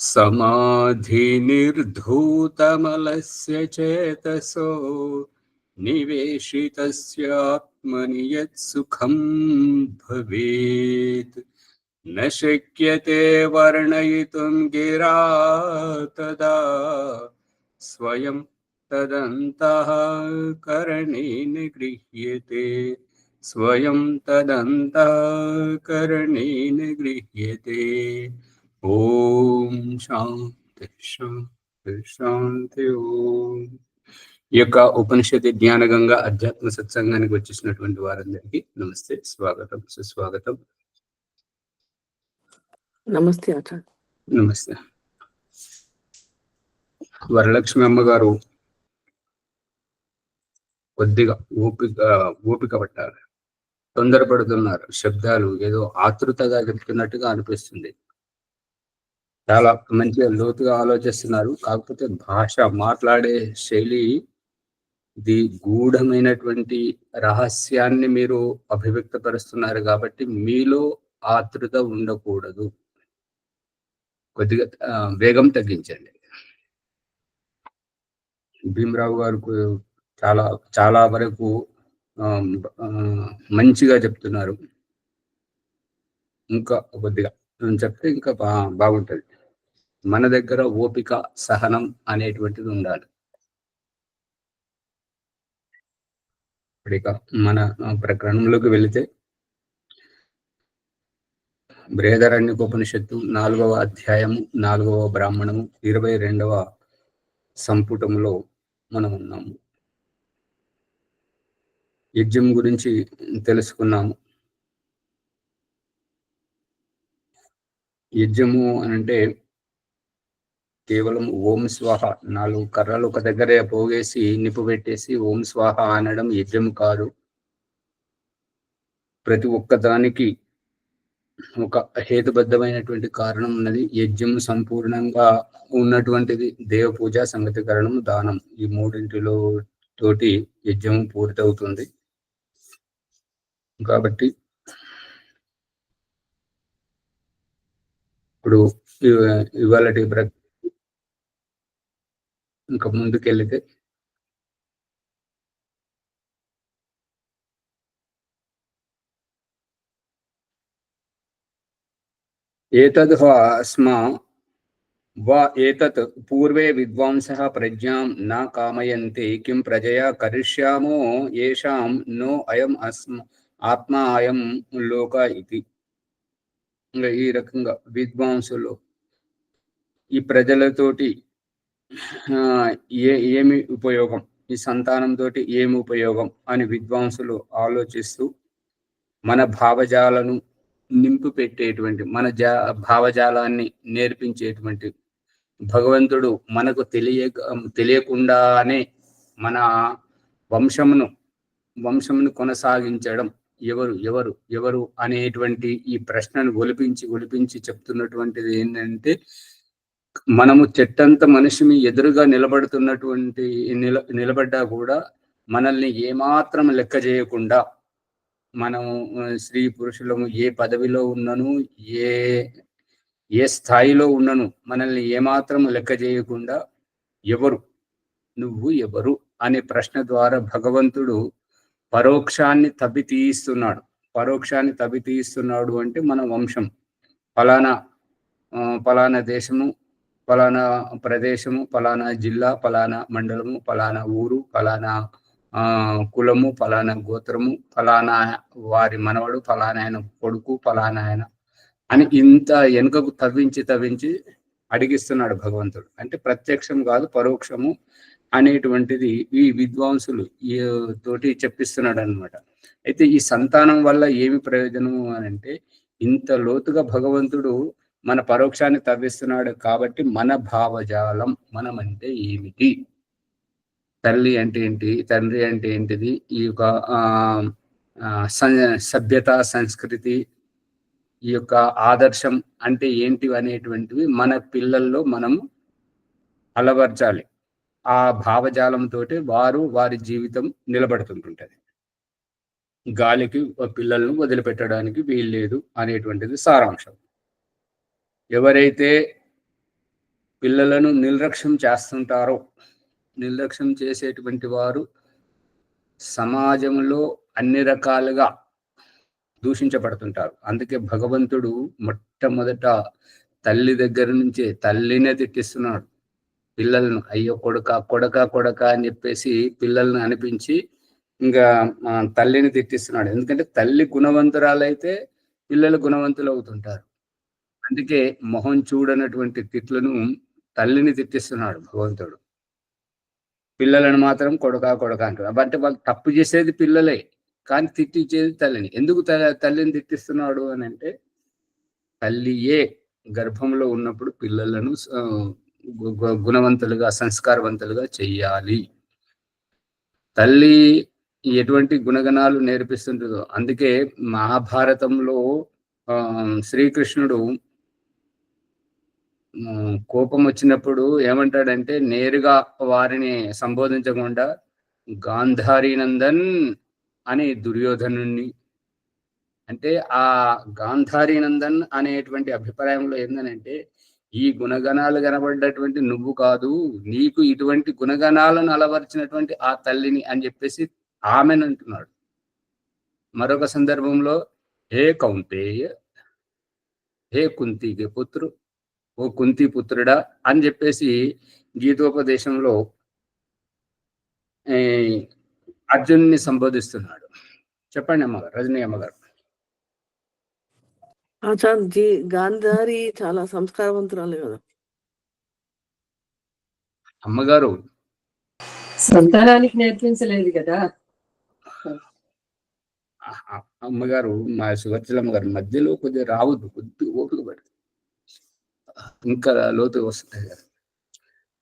समाधिनिर्धूतमलस्य चेतसो निवेशितस्यात्मनि यत्सुखं भवेत् न शक्यते वर्णयितुं गिरा तदा स्वयं तदन्तः करणेन गृह्यते स्वयं तदन्तः करणेन गृह्यते। ఓం శాంతి శాంతి శాంతి. ఓం. ఈ యొక్క ఉపనిషత్తు జ్ఞానగంగా అధ్యాత్మ సత్సంగానికి వచ్చేసినటువంటి వారందరికీ నమస్తే, స్వాగతం, సుస్వాగతం. నమస్తే ఆచార్య. నమస్తే. వరలక్ష్మి అమ్మగారు కొద్దిగా ఓపిక పట్టారు, తొందరపడుతున్నారు. శబ్దాలు ఏదో ఆతృతగా చెప్తున్నట్టుగా అనిపిస్తుంది. చాలా మంచిగా లోతుగా ఆలోచిస్తున్నారు. కాకపోతే భాష, మాట్లాడే శైలి, ఇది గూఢమైనటువంటి రహస్యాన్ని మీరు అభివ్యక్తపరుస్తున్నారు కాబట్టి మీలో ఆతృత ఉండకూడదు. కొద్దిగా వేగం తగ్గించండి. భీమరావు గారు చాలా చాలా వరకు మంచిగా చెప్తున్నారు. ఇంకా కొద్దిగా చెప్తే ఇంకా బాగుంటుంది. మన దగ్గర ఓపిక, సహనం అనేటువంటిది ఉండాలి. ఇక మన ప్రకరణంలోకి వెళితే బృహదారణ్యకోపనిషత్తు 4వ అధ్యాయము 4వ బ్రాహ్మణము 22వ సంపుటములో మనం ఉన్నాము. యజ్ఞం గురించి తెలుసుకున్నాము. యజ్ఞము అనంటే కేవలం ఓం స్వాహ, 4 కర్రలు ఒక దగ్గరే పోగేసి నిప్పు పెట్టేసి ఓం స్వాహ అనడం యజ్ఞం కాదు. ప్రతి ఒక్కదానికి ఒక హేతుబద్ధమైనటువంటి కారణం ఉన్నది. యజ్ఞం సంపూర్ణంగా ఉన్నటువంటిది దేవ పూజ, సంగతికరణం, దానం. ఈ మూడింటిలో తోటి యజ్ఞం పూర్తవుతుంది. కాబట్టి ఇప్పుడు ఇవాళ ఇంకా ముందుకెళ్తే ఏతద్ అస్మా వా ఏతత్ పూర్వే విద్వాంసః ప్రజ్ఞాం న కామయంతే కిం ప్రజయా కరిష్యామో యేషాం నో అయం ఆత్మా అయం లోక ఇది. ఇంకా ఈ రకంగా విద్వాంసులు ఈ ప్రజలతోటి ఏమి ఉపయోగం, ఈ సంతానంతో ఏమి ఉపయోగం అని విద్వాంసులు ఆలోచిస్తూ మన భావజాలను నింపు పెట్టేటువంటి, మన భావజాలాన్ని నేర్పించేటువంటి భగవంతుడు మనకు తెలియకుండానే మన వంశమును కొనసాగించడం ఎవరు ఎవరు ఎవరు అనేటువంటి ఈ ప్రశ్నను ఒలిపించి చెప్తున్నటువంటిది ఏంటంటే, మనము చెట్టంత మనిషిని ఎదురుగా నిలబడ్డా కూడా మనల్ని ఏమాత్రం లెక్క చేయకుండా, మనము స్త్రీ పురుషులము ఏ పదవిలో ఉన్నను, ఏ స్థాయిలో ఉన్నను, మనల్ని ఏమాత్రం లెక్క చేయకుండా నువ్వు ఎవరు అనే ప్రశ్న ద్వారా భగవంతుడు పరోక్షాన్ని తవ్వి అంటే మన వంశం, పలానా దేశము, పలానా ప్రదేశము, పలానా జిల్లా, పలానా మండలము, పలానా ఊరు, పలానా కులము, పలానా గోత్రము, పలానా వారి మనవడు, పలానా ఆయన కొడుకు, పలానా ఆయన అని ఇంత వెనుకకు తవ్వించి అడిగిస్తున్నాడు భగవంతుడు. అంటే ప్రత్యక్షం కాదు, పరోక్షము అనేటువంటిది ఈ విద్వాంసులు తోటి చెప్పిస్తున్నాడు అనమాట. అయితే ఈ సంతానం వల్ల ఏమి ప్రయోజనము అని అంటే, ఇంత లోతుగా భగవంతుడు మన పరోక్షాన్ని తవ్విస్తున్నాడు కాబట్టి మన భావజాలం, మనం అంటే ఏమిటి, తల్లి అంటే ఏంటి, తండ్రి అంటే ఏంటిది, ఈ యొక్క సభ్యత, సంస్కృతి, ఈ యొక్క ఆదర్శం అంటే ఏంటివి అనేటువంటివి మన పిల్లల్లో మనము అలవర్చాలి. ఆ భావజాలంతో వారి జీవితం నిలబడుతుంటుంది. గాలికి పిల్లలను వదిలిపెట్టడానికి వీల్లేదు అనేటువంటిది సారాంశం. ఎవరైతే పిల్లలను నిర్లక్ష్యం చేస్తుంటారో, నిర్లక్ష్యం చేసేటువంటి వారు సమాజంలో అన్ని రకాలుగా దూషించబడుతుంటారు. అందుకే భగవంతుడు మొట్టమొదట తల్లి దగ్గర నుంచే తల్లినే తిట్టిస్తున్నాడు పిల్లలను. అయ్యో కొడక కొడక కొడక అని చెప్పేసి పిల్లల్ని అనిపించి ఇంకా తల్లిని తిట్టిస్తున్నాడు. ఎందుకంటే తల్లి గుణవంతురాలైతే పిల్లలు గుణవంతులు అవుతుంటారు. అందుకే మొహం చూడనటువంటి తిట్లను తల్లిని తిట్టిస్తున్నాడు భగవంతుడు. పిల్లలను మాత్రం కొడక కొడక అంటారు. అంటే వాళ్ళు తప్పు చేసేది పిల్లలే, కానీ తిట్టించేది తల్లిని. ఎందుకు తల్లిని తిట్టిస్తున్నాడు అని అంటే, తల్లియే గర్భంలో ఉన్నప్పుడు పిల్లలను గుణవంతులుగా సంస్కారవంతులుగా చెయ్యాలి. తల్లి ఎటువంటి గుణగణాలు నేర్పిస్తుంటుందో. అందుకే మహాభారతంలో శ్రీకృష్ణుడు కోపం వచ్చినప్పుడు ఏమంటాడంటే, నేరుగా వారిని సంబోధించకుండా గాంధారీ నందన్ అని దుర్యోధనుణ్ణి, అంటే ఆ గాంధారీ నందన్ అనేటువంటి అభిప్రాయంలో ఏంటంటే, ఈ గుణగణాలు కనబడ్డటువంటి నువ్వు కాదు, నీకు ఇటువంటి గుణగణాలను అలవర్చినటువంటి ఆ తల్లిని అని చెప్పేసి ఆమెను అంటున్నాడు. మరొక సందర్భంలో హే కౌంతేయ, హే కుంతికి పుత్రు, ఓ కుంతి పుత్రుడా అని చెప్పేసి గీతోపదేశంలో అర్జున్ని సంబోధిస్తున్నాడు. చెప్పండి అమ్మగారు, రజనీ అమ్మగారు. గాంధారి చాలా సంస్కారవంతురాలు కదా అమ్మగారు. సంతానానికి నేర్పించలేదు కదా అమ్మగారు. మా సువర్చలమ్మ గారు మధ్యలో కొద్దిగా రావద్దు, కొద్దిగా ఓపిక పడు, ఇంకా లోతు వస్తుంది కదా.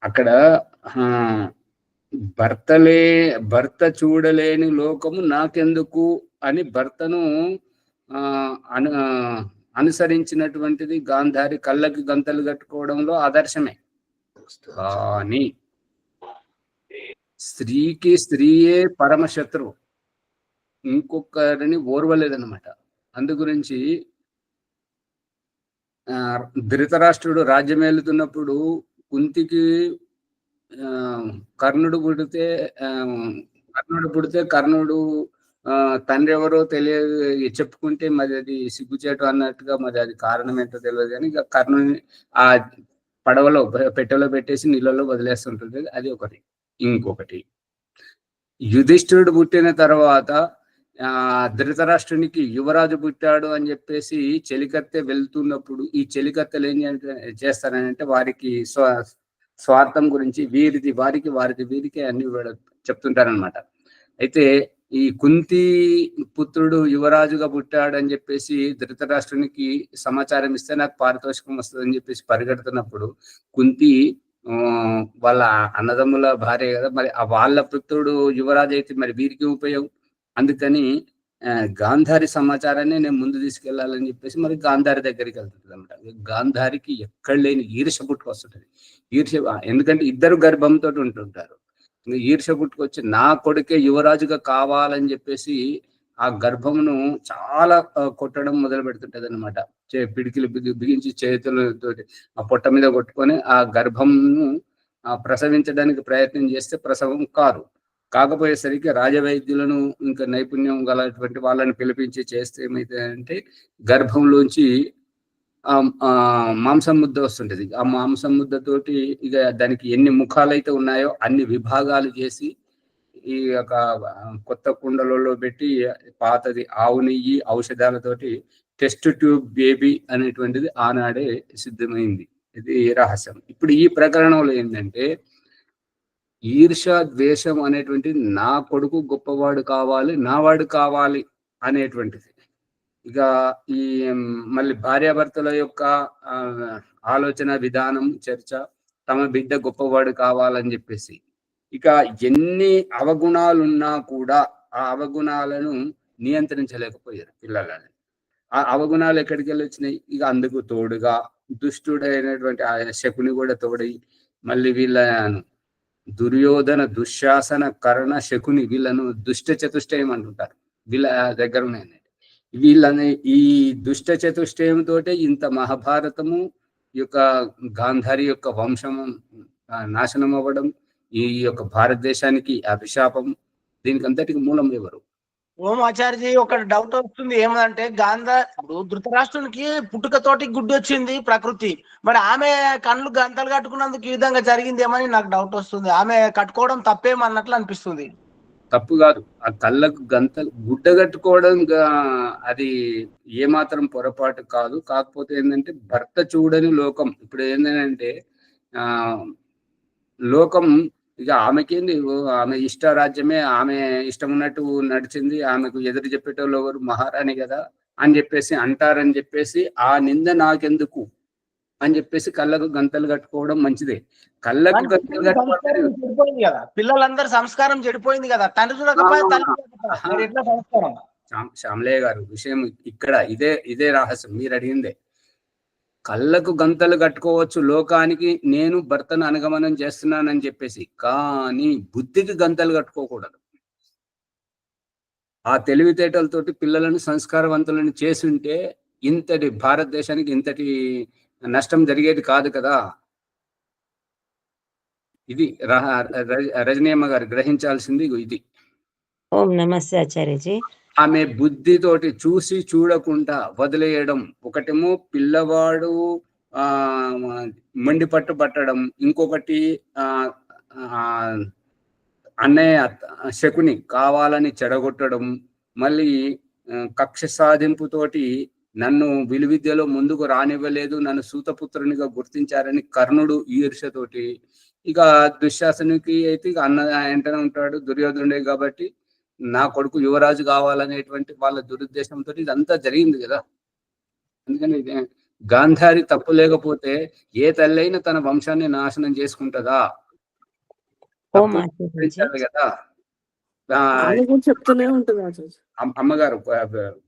అక్కడ భర్త చూడలేని లోకము నాకెందుకు అని భర్తను అనుసరించినటువంటిది గాంధారి కళ్ళకి గంతలు కట్టుకోవడంలో ఆదర్శమే. కానీ స్త్రీకి స్త్రీయే పరమశత్రువు, ఇంకొకరిని ఓర్వలేదన్నమాట. అందు గురించి ధృతరాష్ట్రుడు రాజ్యమేలుతున్నప్పుడు కుంతికి కర్ణుడు పుడితే కర్ణుడు తండ్రి ఎవరో తెలియదు చెప్పుకుంటే మరి అది సిగ్గుచేటు అన్నట్టుగా, మరి అది కారణం ఏంటో తెలియదు. కానీ ఇక కర్ణుని ఆ పడవలో పెట్టెలో పెట్టేసి నీళ్ళలో వదిలేస్తుంటుంది. అది ఒకటి. ఇంకొకటి, యుధిష్ఠిరుడు పుట్టిన తర్వాత ధృతరాష్ట్రునికి యువరాజు పుట్టాడు అని చెప్పేసి చెలికత్తె వెళ్తున్నప్పుడు ఈ చెలికత్తెలు ఏం చేస్తారనంటే, వారికి స్వార్థం గురించి వీరికి అన్ని చెప్తుంటారనమాట. అయితే ఈ కుంతి పుత్రుడు యువరాజుగా పుట్టాడని చెప్పేసి ధృతరాష్ట్రునికి సమాచారం ఇస్తే నాకు పారితోషికం వస్తుందని చెప్పేసి పరిగెడుతున్నప్పుడు కుంతి వాళ్ళ అన్నదమ్ముల భార్య కదా, మరి వాళ్ళ పుత్రుడు యువరాజు అయితే మరి వీరికి ఉపయోగం. అందుకని గాంధారి సమాచారాన్ని నేను ముందు తీసుకెళ్లాలని చెప్పేసి మరి గాంధారి దగ్గరికి వెళ్తుంది అనమాట. గాంధారికి ఎక్కడ లేని ఈర్ష పుట్టుకొస్తుంటది. ఎందుకంటే ఇద్దరు గర్భంతో ఉంటుంటారు. ఈర్ష పుట్టుకొచ్చి నా కొడుకే యువరాజుగా కావాలని చెప్పేసి ఆ గర్భమును చాలా కొట్టడం మొదలు పెడుతుంటది అనమాట. పిడికిలు బిగించి చేతులతో ఆ పొట్ట మీద కొట్టుకొని ఆ గర్భంను ప్రసవించడానికి ప్రయత్నం చేస్తే ప్రసవం కాకపోయేసరికి రాజవైద్యులను ఇంకా నైపుణ్యం గలటువంటి వాళ్ళని పిలిపించి చేస్తే ఏమైతే అంటే గర్భంలోంచి మాంసం ముద్ద వస్తుంటది. ఆ మాంసం ముద్దతోటి ఇక దానికి ఎన్ని ముఖాలైతే ఉన్నాయో అన్ని విభాగాలు చేసి ఈ యొక్క కొత్త కుండలలో పెట్టి పాతది ఆవు నెయ్యి ఔషధాలతోటి టెస్ట్ ట్యూబ్ బేబీ అనేటువంటిది ఆనాడే సిద్ధమైంది. ఇది రహస్యం. ఇప్పుడు ఈ ప్రకరణంలో ఏంటంటే, ఈర్ష ద్వేషం అనేటువంటిది నా కొడుకు గొప్పవాడు కావాలి, నావాడు కావాలి అనేటువంటిది. ఇక ఈ మళ్ళీ భార్యాభర్తల యొక్క ఆలోచన విధానం, చర్చ, తమ బిడ్డ గొప్పవాడు కావాలని చెప్పేసి ఇక ఎన్ని అవగుణాలున్నా కూడా ఆ అవగుణాలను నియంత్రించలేకపోయారు పిల్లలని. ఆ అవగుణాలు ఎక్కడికి వెళ్ళి వచ్చినాయి? ఇక అందుకు తోడుగా దుష్టుడైనటువంటి ఆ శకుని కూడా తోడై మళ్ళీ వీళ్ళను దుర్యోధన, దుశ్శాసన, కర్ణ, శకుని వీళ్ళను దుష్ట చతుష్టయం అంటుంటారు. వీళ్ళ దగ్గర ఉన్నాయి. వీళ్ళని ఈ దుష్ట చతుష్టయంతో ఇంత మహాభారతము ఈ యొక్క గాంధారి యొక్క వంశం నాశనం అవ్వడం, ఈ యొక్క భారతదేశానికి అభిశాపం, దీనికి అంతటికి మూలం ఎవరు? ఓం ఆచార్యజీ, ఒక డౌట్ వస్తుంది. ఏమంటే ఇప్పుడు ధృతరాష్ట్రునికి పుట్టుకతోటి గుడ్డు వచ్చింది ప్రకృతి, మరి ఆమె కళ్ళు గంతలు కట్టుకున్నందుకు ఈ విధంగా జరిగిందేమని నాకు డౌట్ వస్తుంది. ఆమె కట్టుకోవడం తప్పేమన్నట్లు అనిపిస్తుంది. తప్పు కాదు. ఆ కళ్ళకు గంతలు గుడ్డ కట్టుకోవడం అది ఏమాత్రం పొరపాటు కాదు. కాకపోతే ఏంటంటే భర్త చూడని లోకం. ఇప్పుడు ఏంటంటే లోకం ఇక ఆమెకేంది, ఆమె ఇష్ట రాజ్యమే, ఆమె ఇష్టం ఉన్నట్టు నడిచింది, ఆమెకు ఎదురు చెప్పేటోళ్ళు ఎవరు, మహారాణి కదా అని చెప్పేసి అంటారని చెప్పేసి ఆ నింద నాకెందుకు అని చెప్పేసి కళ్ళకు గంతలు కట్టుకోవడం మంచిదే. కళ్ళకు గంతలు కట్టుకోవడం కదా, పిల్లలందరూ సంస్కారం చెడిపోయింది కదా, తండ్రి చూడకపోతే శ్యామలయ్య గారు, విషయం ఇక్కడ ఇదే రహస్యం. మీరు అడిగిందే. కళ్ళకు గంతలు కట్టుకోవచ్చు లోకానికి, నేను భర్తను అనుగమనం చేస్తున్నానని చెప్పేసి, కానీ బుద్ధికి గంతలు కట్టుకోకూడదు. ఆ తెలివితేటలతోటి పిల్లలను సంస్కారవంతులను చేసుంటే ఇంతటి భారతదేశానికి ఇంతటి నష్టం జరిగేది కాదు కదా. ఇది రజనీయమ్మ గారు గ్రహించాల్సింది ఇది. ఓం నమస్తే ఆచార్యజీ. ఆమె బుద్ధితోటి చూసి చూడకుండా వదిలేయడం. ఒకటేమో పిల్లవాడు మండి పట్టడం, ఇంకొకటి అన్నయ్య శకుని కావాలని చెడగొట్టడం, మళ్ళీ కక్ష సాధింపుతోటి నన్ను విలువిద్యలో ముందుకు రానివ్వలేదు, నన్ను సూతపుత్రునిగా గుర్తించారని కర్ణుడు ఈర్ష్యతోటి, ఇక దుశ్శాసనునికి అయితే ఇక అన్న వెంటనే ఉంటాడు దుర్యోధనుడే కాబట్టి నా కొడుకు యువరాజు కావాలనేటువంటి వాళ్ళ దురుద్దేశంతో ఇదంతా జరిగింది కదా. అందుకని గాంధారి తప్పు లేకపోతే ఏ తల్లైనా తన వంశాన్ని నాశనం చేసుకుంటదా? కదా. చెప్తూనే ఉంటుంది అమ్మగారు,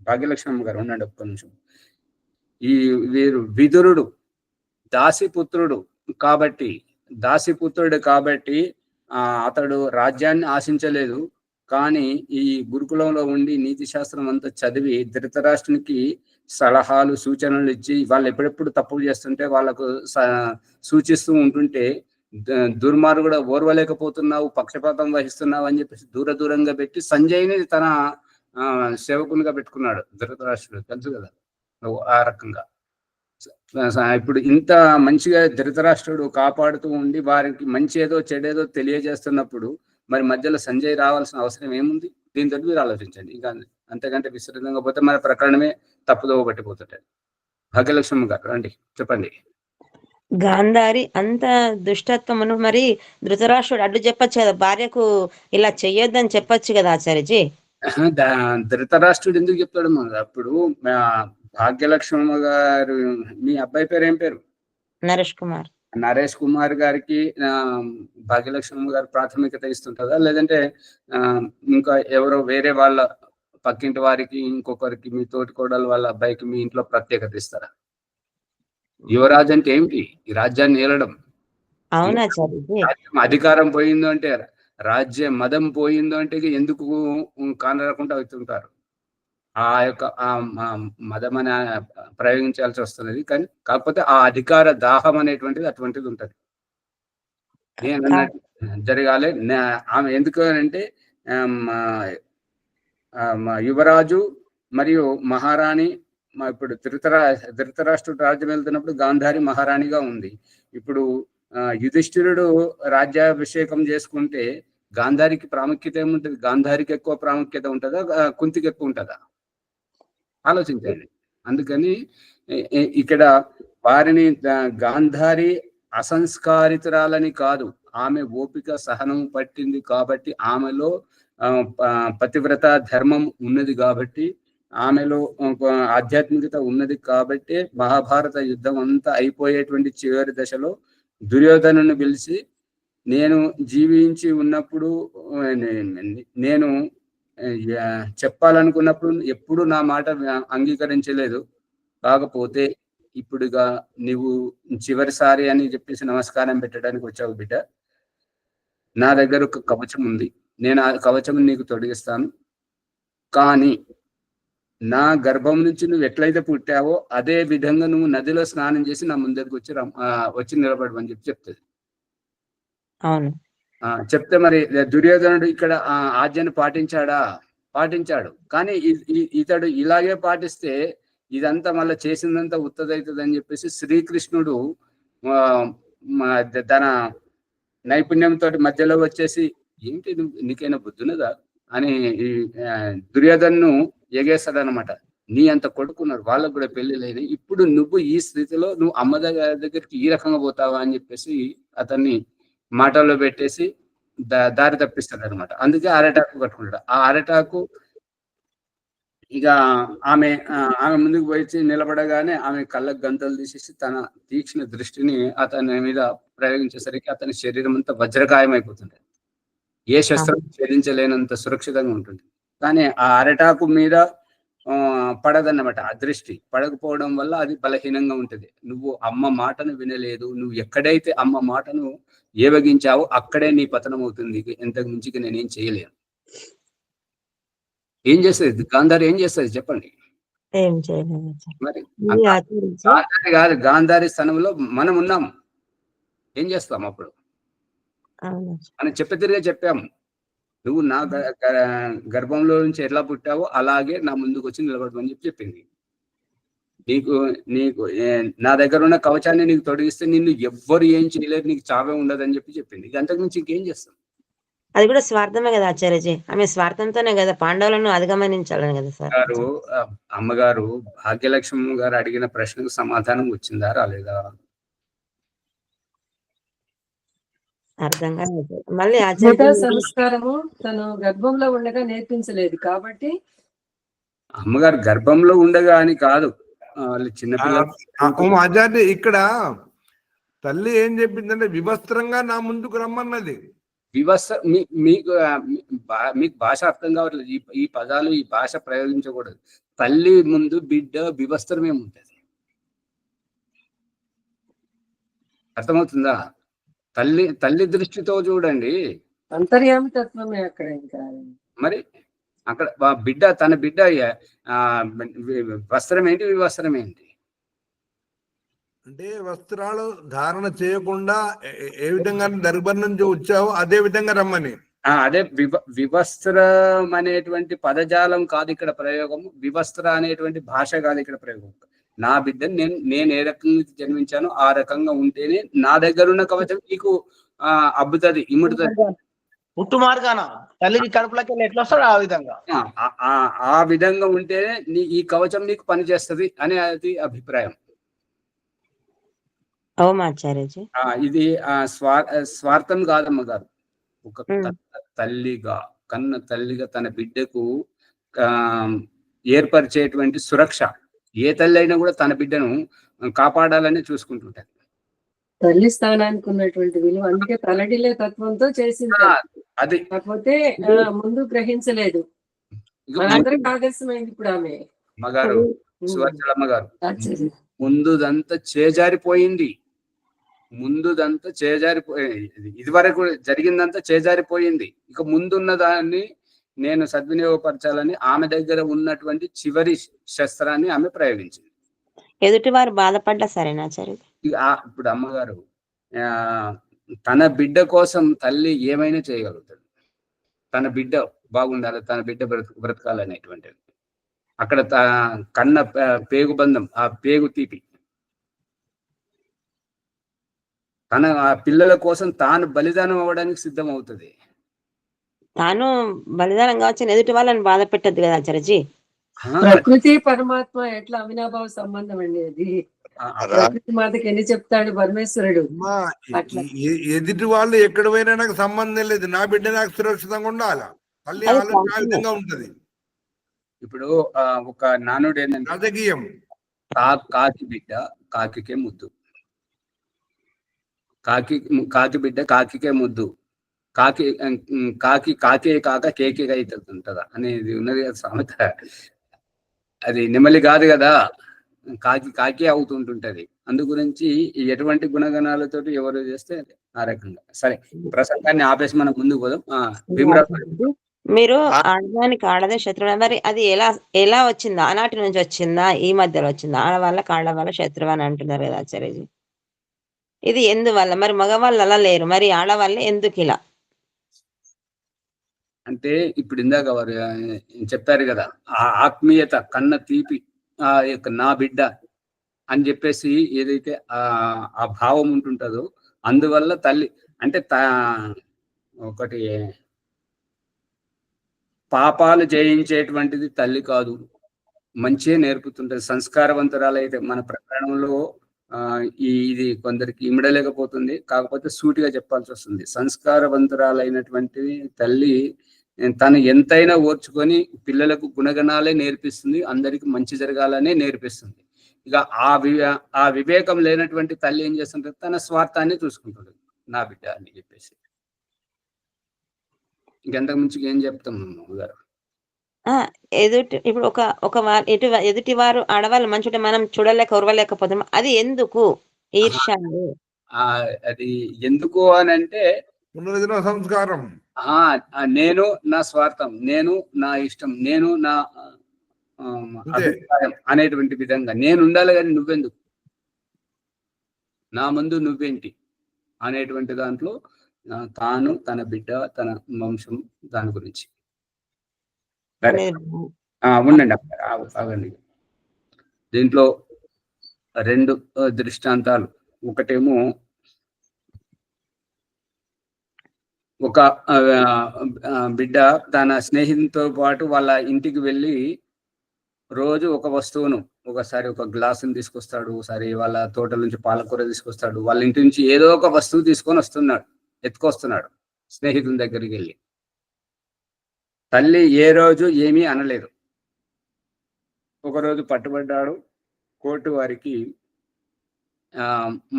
భాగ్యలక్ష్మి అమ్మగారు ఉండండి ఒక్క నిమిషం. వీరు విదురుడు దాసిపుత్రుడు కాబట్టి అతడు రాజ్యాన్ని ఆశించలేదు. కానీ ఈ గురుకులంలో ఉండి నీతి శాస్త్రం అంతా చదివి ధృతరాష్ట్రునికి సలహాలు సూచనలు ఇచ్చి వాళ్ళు ఎప్పుడెప్పుడు తప్పులు చేస్తుంటే వాళ్ళకు సూచిస్తూ ఉంటుంటే దుర్మార్గుడు ఓర్వలేకపోతున్నావు, పక్షపాతం వహిస్తున్నావు అని చెప్పేసి దూరంగా పెట్టి సంజయ్ని తన సేవకునిగా పెట్టుకున్నాడు ధృతరాష్ట్రుడు. తెలుసు కదా ఆ రకంగా. ఇప్పుడు ఇంత మంచిగా ధృతరాష్ట్రుడు కాపాడుతూ ఉండి వారికి మంచి ఏదో చెడేదో తెలియజేస్తున్నప్పుడు మరి మధ్యలో సంజయ్ రావాల్సిన అవసరం ఏముంది? దీంతో మీరు ఆలోచించండి. ఇంకా అంతకంటే విస్తృతంగా పోతే మన ప్రకరణమే తప్పుదోవ పట్టిపోతుంటాయి. భాగ్యలక్ష్మి గారు రండి, చెప్పండి. గాంధారి అంత దుష్టత్వమును మరి ధృతరాష్ట్రుడు అడ్డు చెప్పచ్చు కదా, భార్యకు ఇలా చెయ్యొద్దని చెప్పొచ్చు కదా ఆచార్యజీ. ధృతరాష్ట్రుడు ఎందుకు చెప్తాడు? అప్పుడు భాగ్యలక్ష్మి గారు, మీ అబ్బాయి పేరు ఏం పేరు? నరేష్ కుమార్ గారికి భాగ్యలక్ష్మి గారు ప్రాథమికత ఇస్తుంటుందా, లేదంటే ఇంకా ఎవరో వేరే వాళ్ళ పక్కింటి వారికి, ఇంకొకరికి, మీ తోటి కోడలు వాళ్ళ అబ్బాయికి మీ ఇంట్లో ప్రత్యేకత ఇస్తారా? యువరాజు అంటే ఏమిటి? ఈ రాజ్యాన్ని ఏలడం. అధికారం పోయిందో అంటే, రాజ్య మదం పోయిందో అంటే ఎందుకు కానరాకుండా అవుతుంటారు. ఆ యొక్క మదం అనే ప్రయోగించాల్సి వస్తున్నది. కానీ కాకపోతే ఆ అధికార దాహం అనేటువంటిది అటువంటిది ఉంటది. నేను జరగాలి. ఆమె ఎందుకు అంటే యువరాజు మరియు మహారాణి, ఇప్పుడు ధృతరాష్ట్రుడు రాజ్యం వెళ్తున్నప్పుడు గాంధారి మహారాణిగా ఉంది. ఇప్పుడు యుధిష్ఠిరుడు రాజ్యాభిషేకం చేసుకుంటే గాంధారికి ప్రాముఖ్యత ఏముంటది? గాంధారికి ఎక్కువ ప్రాముఖ్యత ఉంటుందా, కుంతికి ఎక్కువ ఉంటుందా? ఆలోచించండి. అందుకని ఇక్కడ వారిని గాంధారి అసంస్కారితురాలని కాదు, ఆమె ఓపిక సహనం పట్టింది కాబట్టి, ఆమెలో పతివ్రత ధర్మం ఉన్నది కాబట్టి, ఆమెలో ఆధ్యాత్మికత ఉన్నది కాబట్టి మహాభారత యుద్ధం అంతా అయిపోయేటువంటి చివరి దశలో దుర్యోధనుని పిలిచి, నేను జీవించి ఉన్నప్పుడు నేను చెప్పాలనుకున్నప్పుడు ఎప్పుడు నా మాట అంగీకరించలేదు, కాకపోతే ఇప్పుడుగా నువ్వు చివరిసారి అని చెప్పేసి నమస్కారం పెట్టడానికి వచ్చావు బిడ్డ. నా దగ్గర ఒక కవచం ఉంది, నేను ఆ కవచం నీకు తొలగిస్తాను. కానీ నా గర్భం నుంచి నువ్వు ఎట్లయితే పుట్టావో అదే విధంగా నువ్వు నదిలో స్నానం చేసి నా ముందరికి వచ్చి నిలబడమని చెప్తుంది. అవును. చెప్తే మరి దుర్యోధనుడు ఇక్కడ ఆజ్ఞను పాటించాడు. కానీ ఇతడు ఇలాగే పాటిస్తే ఇదంతా మళ్ళీ చేసిందంతా ఉత్తదవుతుంది అని చెప్పేసి శ్రీకృష్ణుడు తన నైపుణ్యంతో మధ్యలో వచ్చేసి ఏంటి నీకైనా బుద్ధున్నదా అని దుర్యోధను ఎగేస్తాడనమాట. నీ అంత కొడుకున్నారు, వాళ్ళకు కూడా పెళ్లి లేదు, ఇప్పుడు నువ్వు ఈ స్థితిలో నువ్వు అమ్మ దగ్గరికి ఈ రకంగా పోతావా అని చెప్పేసి అతన్ని మాటల్లో పెట్టేసి దారి తప్పిస్తాడు అనమాట. అందుకే అరటాకు కట్టుకుంటాడు. ఆ అరటాకు ఇక ఆమె ముందుకు పోయి నిలబడగానే ఆమె కళ్ళకు గంతలు తీసేసి తన తీక్షణ దృష్టిని అతని మీద ప్రయోగించేసరికి అతని శరీరం అంతా వజ్రకాయం అయిపోతుంది. ఏ శస్త్రం ఛేదించలేనంత సురక్షితంగా ఉంటుంది. కానీ ఆ అరటాకు మీద పడదన్నమాట. ఆ దృష్టి పడకపోవడం వల్ల అది బలహీనంగా ఉంటుంది. నువ్వు అమ్మ మాటను వినలేదు, నువ్వు ఎక్కడైతే అమ్మ మాటను ఏవగించావో అక్కడే నీ పతనం అవుతుంది. ఎంతకు మించికి నేనేం చేయలేను. ఏం చేస్తుంది గాంధారి? ఏం చేస్తుంది చెప్పండి? ఏం చేయలేదు. మరి గాంధారి కాదు, గాంధారి స్థానంలో మనం ఉన్నాం. ఏం చేస్తాం అప్పుడు? మనం తిరిగే చెప్పాము, నువ్వు నా గర్భంలో నుంచి ఎట్లా పుట్టావో అలాగే నా ముందుకు వచ్చి నిలబడమని చెప్పింది. నీకు నా దగ్గర ఉన్న కవచాన్ని నీకు తొడిగిస్తే నిన్ను ఎవ్వరు ఏం చేయలేరు, నీకు చావే ఉండదని చెప్పింది. అంతకు మించి ఇంకేం చేస్తాం? అది కూడా స్వార్థమే కదా ఆచార్యజీ. ఆమె స్వార్థంతోనే కదా పాండవులను అధిగమనించాలని కదా సార్. అమ్మగారు భాగ్యలక్ష్మి గారు అడిగిన ప్రశ్నకు సమాధానం వచ్చిందా రాలేదా? అర్థం కాలేదు. మళ్ళీ సంస్కారము తను గర్భంలో ఉండగా నేర్పించలేదు కాబట్టి అమ్మగారు గర్భంలో ఉండగా అని కాదు, వాళ్ళు చిన్నపిల్లలు. ఆచార్య ఇక్కడ తల్లి ఏం చెప్పిందంటే వివస్త్రంగా నా ముందుకు రమ్మన్నది. మీకు భాష అర్థం కావట్లేదు. ఈ పదాలు, ఈ భాష ప్రయోగించకూడదు. తల్లి ముందు బిడ్డ వివస్త్రమే ఉంటుంది. అర్థమవుతుందా? తల్లి దృష్టితో చూడండి. అంతర్యామి తత్వమే అక్కడ. ఇంకా మరి అక్కడ తన బిడ్డ వస్త్రం ఏంటి, వివస్త్రం ఏంటి అంటే వస్త్రాలు ధారణ చేయకుండా ఏ విధంగా దర్బార్ నుంచి వచ్చావో అదే విధంగా రమ్మని. అదే వివస్త్రం అనేటువంటి పదజాలం కాదు ఇక్కడ ప్రయోగం. వివస్త్ర అనేటువంటి భాష కాదు ఇక్కడ ప్రయోగం. నా బిడ్డని నేను ఏ రకంగా జన్మించానో ఆ రకంగా ఉంటేనే నా దగ్గర ఉన్న కవచం నీకు అబ్బుతుంది, ఇముడుతుంది. పుట్టు మార్గాన తల్లికి కడుపులకి ఎట్లా వస్తాడు ఆ విధంగా, ఆ విధంగా ఉంటేనే ఈ కవచం నీకు పనిచేస్తుంది అనే అది అభిప్రాయం. అవుమాచార్యజీ, ఇది స్వార్థం కాదమ్మ గారు. ఒక కన్న తల్లిగా తన బిడ్డకు ఏర్పరిచేటువంటి సురక్ష. ఏ తల్లి అయినా కూడా తన బిడ్డను కాపాడాలని చూసుకుంటుంటది. తల్లి స్థానానికి ఉన్నటువంటి విలువ అందుకే తలడిలే తత్వంతో చేసింది. అది కాకపోతే ముందు గ్రహించలేదు. మనందరికి ఆదర్శమైంది ఇప్పుడు ఆమె. అమ్మగారు, సువర్చలమ్మ గారు, ముందుదంతా చేజారిపోయింది. ఇది వరకు జరిగిందంతా చేజారిపోయింది. ఇక ముందున్న దాన్ని నేను సద్వినియోగపరచాలని ఆమె దగ్గర ఉన్నటువంటి చివరి శస్త్రాన్ని ఆమె ప్రయోగించింది. ఎదుటి వారు బాధపడ్డా సరేనా ఆచార్య? ఇప్పుడు అమ్మగారు తన బిడ్డ కోసం తల్లి ఏమైనా చేయగలుగుతాడు. తన బిడ్డ బాగుండాలి, తన బిడ్డ బ్రతకాలనేటువంటిది. అక్కడ కన్న పేగు బంధం, ఆ పేగు తీపి, తన ఆ పిల్లల కోసం తాను బలిదానం అవ్వడానికి సిద్ధం అవుతుంది. తాను బలిదానం కావచ్చు, ఎదుటి వాళ్ళని బాధ పెట్టద్దు కదా ఆచార్యజీ. ప్రకృతి పరమాత్మ ఎట్లా అవినాభావ సంబంధం అండి అది. ప్రకృతి మాతకి ఎన్ని చెప్తాడు పరమేశ్వరుడు. ఎదుటి వాళ్ళు ఎక్కడ పోయినా నాకు సంబంధం లేదు, నా బిడ్డ నాకు సురక్షితంగా ఉండాలి. తల్లి ఆలోచన ఆ విధంగా ఉంటది. ఇప్పుడు ఒక నానుడు ఏంటంటే రాజకీయం, కాకి బిడ్డ కాకికే ముద్దు, కాకి బిడ్డ కాకికే ముద్దు, కాకి కాకే కాక కేకే అవుతుంటదా అనేది ఉన్నది కదా సామెత. అది నెమలి కాదు కదా, కాకి అవుతుంటుంటది. అందు గురించి ఎటువంటి గుణగణాలతో ఎవరు చేస్తే ఆ రకంగా. సరే, ప్రసంగాన్ని ఆపేసి మనం ముందుకు పోదాం. భీమరావు మీరు ఆడదానికి ఆడదే శత్రువు మరి అది ఎలా వచ్చిందా? ఆనాటి నుంచి వచ్చిందా? ఈ మధ్యలో వచ్చిందా? ఆడవాళ్ళకి ఆడవాళ్ళ శత్రువు అని అంటున్నారు కదా ఆచార్యజీ. ఇది ఎందువల్ల? మరి మగవాళ్ళు అలా లేరు. మరి ఆడవాళ్ళే ఎందుకిలా? అంటే ఇప్పుడు ఇందాక వారు చెప్పారు కదా, ఆ ఆత్మీయత కన్న తీపి ఆ యొక్క నా బిడ్డ అని చెప్పేసి ఏదైతే ఆ భావం ఉంటుంటుందో, అందువల్ల తల్లి అంటే ఒకటి పాపాలు జయించేటువంటిది తల్లి కాదు, మంచిగా నేర్పుతుంటది. సంస్కారవంతురాలైతే మన ప్రకరణంలో ఇది కొందరికి ఇమిడలేకపోతుంది, కాకపోతే సూటిగా చెప్పాల్సి వస్తుంది. సంస్కారవంతురాలైనటువంటి తల్లి తను ఎంతైనా ఓర్చుకొని పిల్లలకు గుణగణాలే నేర్పిస్తుంది, అందరికి మంచి జరగాలనే నేర్పిస్తుంది. ఇక ఆ వివేకం లేనటువంటి తల్లి ఏం చేస్తుంటుంది, తన స్వార్థాన్ని చూసుకుంటుంది, నా బిడ్డ అని చెప్పేసి. ఇంకెంతకు మించి ఏం చెప్తాం గారు. ఇప్పుడు ఎదుటి వారు ఆడవాళ్ళు మంచుంటే మనం ఓర్వలేకపోతాం. అది ఎందుకు? ఈర్ష్య. అది ఎందుకు అని అంటే పునరుద్ధరణ సంస్కారం. నేను నా స్వార్థం, నేను నా ఇష్టం, నేను నా అభిప్రాయం అనేటువంటి విధంగా నేను ఉండాలి, కానీ నువ్వెందుకు, నా ముందు నువ్వేంటి అనేటువంటి దాంట్లో తాను, తన బిడ్డ, తన వంశం, దాని గురించి. ఉండండి ఆగండి. దీంట్లో 2 దృష్టాంతాలు. ఒకటేమో ఒక బిడ్డ తన స్నేహితునితో పాటు వాళ్ళ ఇంటికి వెళ్ళి రోజు ఒక వస్తువును, ఒకసారి ఒక గ్లాసుని తీసుకొస్తాడు, ఒకసారి వాళ్ళ తోట నుంచి పాలకూర తీసుకొస్తాడు, వాళ్ళ ఇంటి నుంచి ఏదో ఒక వస్తువు తీసుకొని ఎత్తుకొస్తున్నాడు స్నేహితుని దగ్గరికి వెళ్ళి. తల్లి ఏ రోజు ఏమీ అనలేదు. ఒకరోజు పట్టుబడ్డాడు, కోర్టు వారికి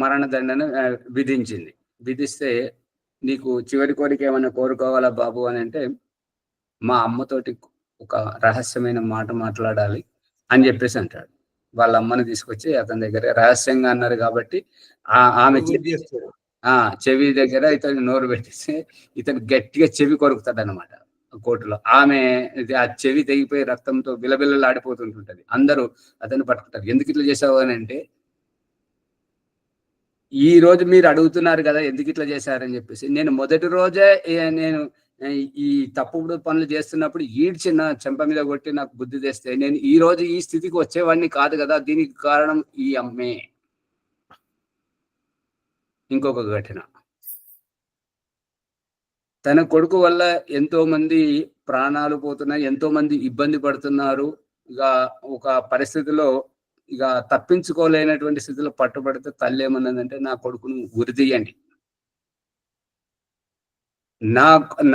మరణదండన విధించింది. విధిస్తే నీకు చివరి కోరిక ఏమైనా కోరుకోవాలా బాబు అని అంటే, మా అమ్మతోటి ఒక రహస్యమైన మాట మాట్లాడాలి అని చెప్పేసి అంటాడు. వాళ్ళ అమ్మని తీసుకొచ్చి అతని దగ్గర రహస్యంగా అన్నారు కాబట్టి ఆమె చెవి దగ్గర ఇతను నోరు పెట్టేసి ఇతను గట్టిగా చెవి కొరుకుతాడు అనమాట కోర్టులో. ఆమె ఆ చెవి తెగిపోయి రక్తంతో బిలబిలలాడిపోతుంటుంటది. అందరూ అతన్ని పట్టుకుంటారు. ఎందుకు ఇట్లా చేసావు అని అంటే, ఈ రోజు మీరు అడుగుతున్నారు కదా ఎందుకు ఇట్లా చేశారని చెప్పేసి, నేను మొదటి రోజే నేను ఈ తప్పుడు పనులు చేస్తున్నప్పుడు ఈడ్చిన చెంప మీద కొట్టి నాకు బుద్ధి తెస్తే నేను ఈ రోజు ఈ స్థితికి వచ్చేవాడిని కాదు కదా, దీనికి కారణం ఈ అమ్మే. ఇంకొక ఘటన, తన కొడుకు వల్ల ఎంతో మంది ప్రాణాలు పోతున్నాయి, ఎంతో మంది ఇబ్బంది పడుతున్నారు. ఇక ఒక పరిస్థితిలో ఇక తప్పించుకోలేనటువంటి స్థితిలో పట్టుబడితే తల్లి ఏమన్నదంటే, నా కొడుకును ఉరిదీయండి,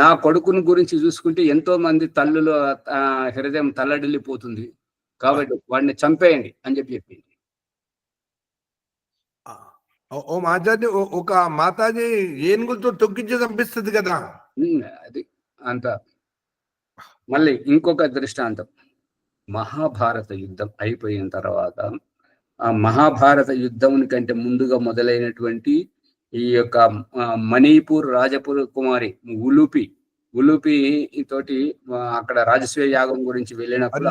నా కొడుకుని గురించి చూసుకుంటే ఎంతో మంది తల్లులు హృదయం తల్లడిల్లిపోతుంది, కాబట్టి వాడిని చంపేయండి అని చెప్పింది. ఓ మాతాజీ, ఒక మాతాజీ ఏనుగులతో తొక్కించి చంపిస్తుంది కదా. అది అంత. మళ్ళీ ఇంకొక దృష్టాంతం, మహాభారత యుద్ధం అయిపోయిన తర్వాత, ఆ మహాభారత యుద్ధం కంటే ముందుగా మొదలైనటువంటి ఈ యొక్క మణిపూర్ రాజపుర కుమారి ఉలుపి తోటి అక్కడ రాజస్వ యాగం గురించి వెళ్ళినప్పుడు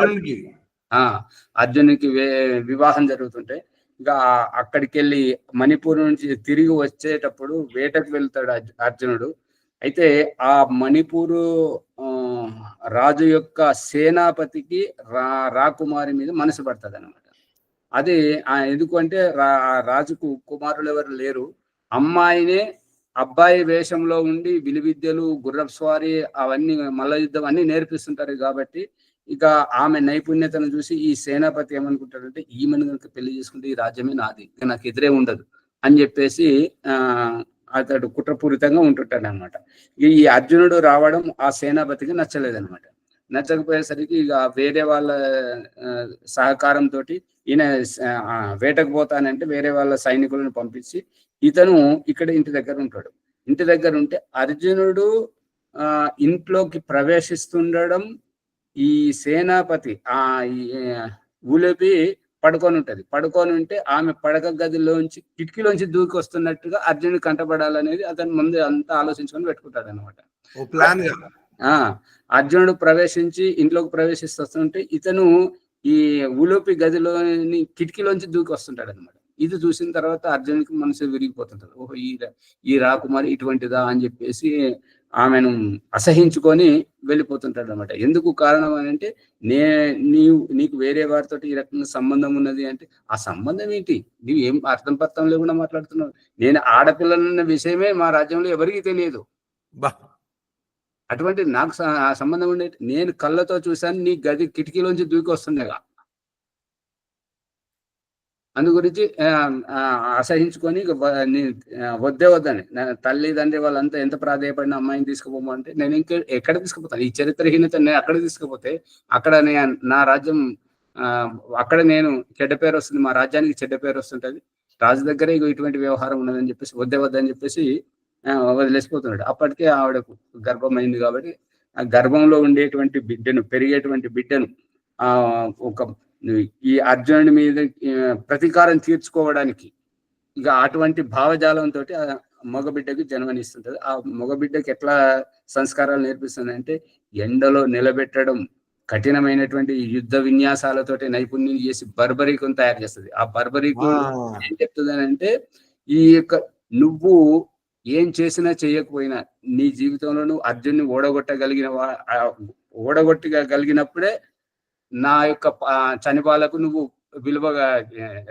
అర్జునునికి వివాహం జరుగుతుంటే, ఇంకా అక్కడికి వెళ్ళి మణిపూర్ నుంచి తిరిగి వచ్చేటప్పుడు వేటకు వెళ్తాడు అర్జునుడు. అయితే ఆ మణిపూరు రాజు యొక్క సేనాపతికి రాకుమారి మీద మనసు పడుతుంది అనమాట. అది ఎందుకంటే రాజుకు కుమారులు ఎవరు లేరు, అమ్మాయినే అబ్బాయి వేషంలో ఉండి విలువిద్యలు, గుర్రపు స్వారీ, అవన్నీ మల్ల యుద్ధం అన్ని నేర్పిస్తుంటారు. కాబట్టి ఇక ఆమె నైపుణ్యతను చూసి ఈ సేనాపతి ఏమనుకుంటాడంటే, ఈమెను కనుక పెళ్లి చేసుకుంటే ఈ రాజ్యమే నాది, ఇక నాకు ఎదురే ఉండదు అని చెప్పేసి అతడు కుట్రపూరితంగా ఉంటుంటాడు అనమాట. ఈ అర్జునుడు రావడం ఆ సేనాపతికి నచ్చలేదనమాట. నచ్చకపోయేసరికి ఇక వేరే వాళ్ళ సహకారంతో ఈయన వేటకు పోతానంటే వేరే వాళ్ళ సైనికులను పంపించి ఇతను ఇక్కడ ఇంటి దగ్గర ఉంటాడు. ఇంటి దగ్గర ఉంటే అర్జునుడు ఇంట్లోకి ప్రవేశిస్తుండడం ఈ సేనాపతి ఉలిపి పడుకొని ఉంటే ఆమె పడక గదిలోంచి కిటికీలోంచి దూకి వస్తున్నట్టుగా అర్జునుడు కంటపడాలనేది అతను ముందు అంతా ఆలోచించుకొని పెట్టుకుంటాడు అనమాట. అర్జునుడు ప్రవేశించి ఇంట్లోకి ప్రవేశిస్తుంటే ఇతను ఈ ఉలోపి గదిలోని కిటికీలోంచి దూకి వస్తుంటాడు అనమాట. ఇది చూసిన తర్వాత అర్జునుడికి మనసు విరిగిపోతుంటాడు. ఓహో ఈ రాకుమారి ఇటువంటిదా అని చెప్పేసి ఆమెను అసహించుకొని వెళ్ళిపోతుంటాడు అనమాట. ఎందుకు కారణం అని అంటే నీకు వేరే వారితో ఈ రకంగా సంబంధం ఉన్నది అంటే ఆ సంబంధం ఏంటి? నీవు ఏం అర్థం పర్థం లేకుండా మాట్లాడుతున్నావు. నేను ఆడపిల్లలన్న విషయమే మా రాజ్యంలో ఎవరికీ తెలియదు. అటువంటి నాకు ఆ సంబంధం ఉండే నేను కళ్ళతో చూశాను, నీ గది కిటికీలోంచి దూకి వస్తుండగా. అందు గురించి అసహించుకొని వద్దని తల్లిదండ్రి వాళ్ళంతా ఎంత ప్రాధాయపడిన అమ్మాయిని తీసుకుపోమంటే నేను ఎక్కడ తీసుకుపోతాను? ఈ చరిత్రహీనత నేను అక్కడ తీసుకుపోతే అక్కడ నా రాజ్యం అక్కడ నేను చెడ్డ పేరు వస్తుంది, మా రాజ్యానికి చెడ్డ పేరు వస్తుంటది. రాజు దగ్గరే ఇటువంటి వ్యవహారం ఉన్నదని చెప్పేసి వద్దని చెప్పేసి వదిలేసిపోతున్నాడు. అప్పటికే ఆవిడకు గర్భం అయింది కాబట్టి ఆ గర్భంలో ఉండేటువంటి బిడ్డను పెరిగేటువంటి బిడ్డను ఈ అర్జునుడి మీద ప్రతీకారం తీర్చుకోవడానికి ఇక అటువంటి భావజాలంతో మగబిడ్డకి జన్మనిస్తుంటది. ఆ మగబిడ్డకి ఎట్లా సంస్కారాలు నేర్పిస్తుంది అంటే ఎండలో నిలబెట్టడం, కఠినమైనటువంటి యుద్ధ విన్యాసాలతోటి నైపుణ్యం చేసి బర్బరీకుని తయారు చేస్తుంది. ఆ బర్బరీకు ఏం చెప్తుంది అంటే ఈ యొక్క నువ్వు ఏం చేసినా చేయకపోయినా నీ జీవితంలో నువ్వు అర్జున్ని ఓడగొట్టగలిగినప్పుడే నా యొక్క చనిపాలకు నువ్వు విలువగా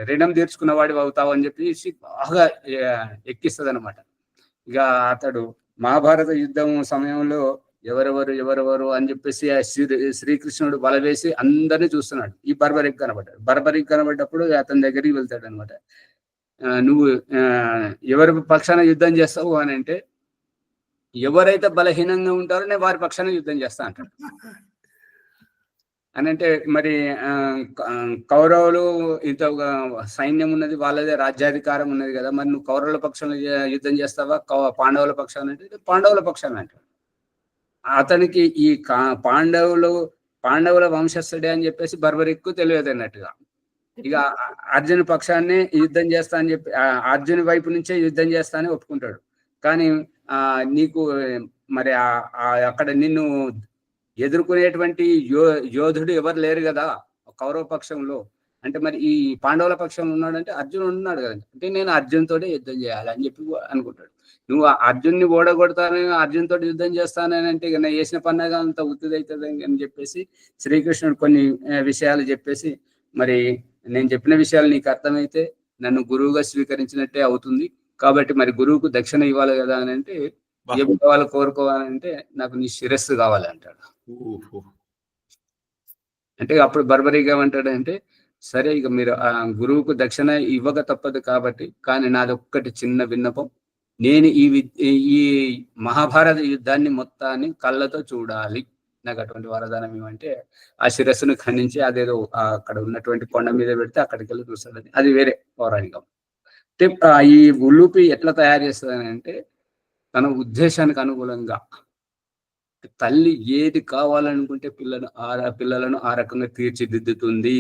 రుణం తీర్చుకున్న వాడివి అవుతావు అని చెప్పేసి బాగా ఎక్కిస్తుంది అనమాట. ఇక అతడు మహాభారత యుద్ధం సమయంలో ఎవరెవరు అని చెప్పేసి శ్రీకృష్ణుడు బలవేసి అందరినీ చూస్తున్నాడు. ఈ బర్బరికి కనబడ్డప్పుడు అతని దగ్గరికి వెళ్తాడు అనమాట. నువ్వు ఎవరి పక్షాన యుద్ధం చేస్తావు అని అంటే ఎవరైతే బలహీనంగా ఉంటారో నేను వారి పక్షాన యుద్ధం చేస్తా అంటాడు. అని అంటే మరి కౌరవులు ఇంత సైన్యం ఉన్నది, వాళ్ళదే రాజ్యాధికారం ఉన్నది కదా, మరి నువ్వు కౌరవుల పక్షాన యుద్ధం చేస్తావా పాండవుల పక్షాన అంటే పాండవుల పక్షాన అంటాడు. అతనికి ఈ పాండవుల వంశస్థుడే అని చెప్పేసి బర్బరిక్కు తెలియదు అన్నట్టుగా ఇక అర్జున్ పక్షాన్ని యుద్ధం చేస్తా అని చెప్పి అర్జున్ వైపు నుంచే యుద్ధం చేస్తా అని ఒప్పుకుంటాడు. కానీ నీకు మరి అక్కడ నిన్ను ఎదుర్కొనేటువంటి యోధుడు ఎవరు లేరు కదా కౌరవ పక్షంలో. అంటే మరి ఈ పాండవుల పక్షంలో ఉన్నాడంటే అర్జునుడు ఉన్నాడు కదా, అంటే నేను అర్జున్ తోటే యుద్ధం చేయాలి అని చెప్పి అనుకుంటాడు. నువ్వు అర్జున్ని ఓడగొడతానని అర్జున్ తోటి యుద్ధం చేస్తానని అంటే ఇక నేను చేసిన పన్నగా అంత ఉత్తిదవుతుంది అని చెప్పేసి శ్రీకృష్ణుడు కొన్ని విషయాలు చెప్పేసి మరి నేను చెప్పిన విషయాలు నీకు అర్థమైతే నన్ను గురువుగా స్వీకరించినట్టే అవుతుంది. కాబట్టి మరి గురువుకు దక్షిణ ఇవ్వాలి కదా అని అంటే ఏం కావాలి కోరుకోవాలంటే నాకు నీ శిరస్సు కావాలి అంటాడు. అంటే అప్పుడు బర్బరీగా ఏమంటాడంటే సరే ఇక మీరు ఆ గురువుకు దక్షిణ ఇవ్వక తప్పదు కాబట్టి, కానీ నాది ఒక్కటి చిన్న విన్నపం, నేను ఈ మహాభారత యుద్ధాన్ని మొత్తాన్ని కళ్ళతో చూడాలి, నాకు అటువంటి వరదానం ఏమంటే ఆ శిరస్సును ఖండించి అదేదో అక్కడ ఉన్నటువంటి కొండ మీద పెడితే అక్కడికి వెళ్ళి చూస్తాడని. అది వేరే పౌరాణికం. ఈ ఉల్లుపి ఎట్లా తయారు చేస్తుందని అంటే తన ఉద్దేశానికి అనుగుణంగా తల్లి ఏది కావాలనుకుంటే పిల్లలను ఆ రకంగా తీర్చిదిద్దుతుంది.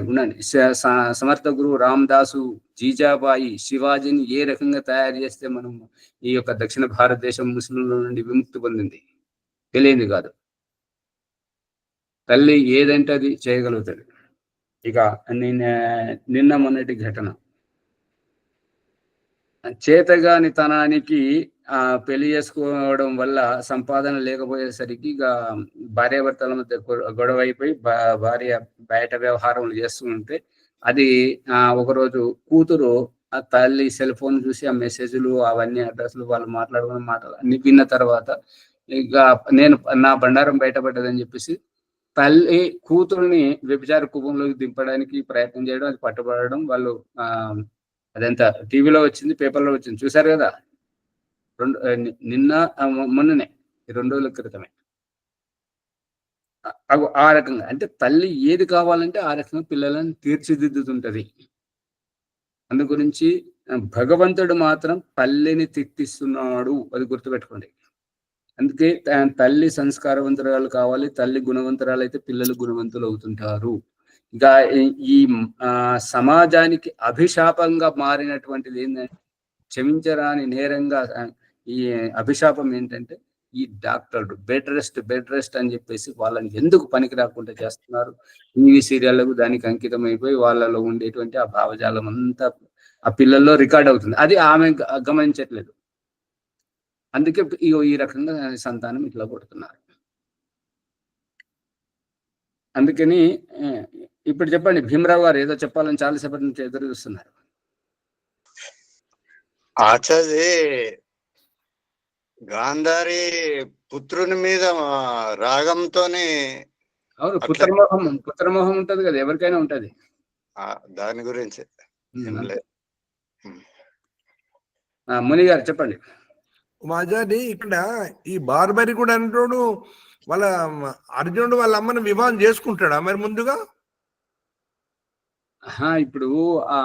ఉండండి సమర్థ గురువు రామదాసు, జీజాబాయి, శివాజీని ఏ రకంగా తయారు చేస్తే మనం ఈ యొక్క దక్షిణ భారతదేశం ముస్లింల నుండి విముక్తి పొందింది తెలియంది కాదు. తల్లి ఏదంటే అది చేయగలుగుతాడు. ఇక నిన్న మొన్నటి ఘటన, చేతగాని తనానికి పెళ్లి చేసుకోవడం వల్ల సంపాదన లేకపోయేసరికి ఇక భార్యాభర్తల మధ్య గొడవ అయిపోయి భార్య బయట వ్యవహారములు చేస్తూ ఉంటే అది ఒకరోజు కూతురు ఆ తల్లి సెల్ ఫోన్ చూసి ఆ మెసేజ్లు అవన్నీ అడ్రస్లు వాళ్ళు మాట్లాడుకున్న మాటలు అన్ని విన్న తర్వాత ఇక నేను నా బండారం బయటపడ్డదని చెప్పేసి తల్లి కూతురుని వ్యభిచార కుటుంబంలోకి దింపడానికి ప్రయత్నం చేయడం, అది పట్టుబడడం, వాళ్ళు అదంతా టీవీలో వచ్చింది, పేపర్లో వచ్చింది, చూసారు కదా. మొన్ననే 2 రోజుల క్రితమే. ఆ రకంగా అంటే తల్లి ఏది కావాలంటే ఆ రకంగా పిల్లలను తీర్చిదిద్దుతుంటది. అందు గురించి భగవంతుడు మాత్రం తల్లిని తిట్టిస్తున్నాడు, అది గుర్తుపెట్టుకోండి. అందుకే తల్లి సంస్కారవంతురాలు కావాలి, తల్లి గుణవంతురాలు అయితే పిల్లలు గుణవంతులు అవుతుంటారు. ఇక ఈ సమాజానికి అభిశాపంగా మారినటువంటిది ఏంటంటే క్షమించరాని నేరంగా ఈ అభిశాపం ఏంటంటే ఈ డాక్టర్లు బెడ్ రెస్ట్ అని చెప్పేసి వాళ్ళని ఎందుకు పనికి రాకుండా చేస్తున్నారు. టీవీ సీరియళ్లకు దానికి అంకితం అయిపోయి వాళ్ళలో ఉండేటువంటి ఆ భావజాలం అంతా ఆ పిల్లల్లో రికార్డ్ అవుతుంది. అది ఆమె గమనించట్లేదు. అందుకే ఈ రకంగా సంతానం ఇట్లా కొడుతున్నారు. అందుకని ఇప్పుడు చెప్పండి, భీమరావు గారు ఏదో చెప్పాలని చాలాసేపటి నుంచి ఎదురు చూస్తున్నారు. ఆచార్య గాంధారి పుత్రుని మీద రాగంతోనే అవును, అట్లా పుత్రమోహం ఉంటది కదా, ఎవరికైనా ఉంటది. దాని గురించి ఏం లేదు. ముని గారు చెప్పండి. మాజాది ఇక్కడ ఈ బార్బరి కూడా అంటాడు వాళ్ళ అర్జునుడు వాళ్ళ అమ్మని వివాహం చేసుకుంటాడా మరి ముందుగా? ఇప్పుడు ఆ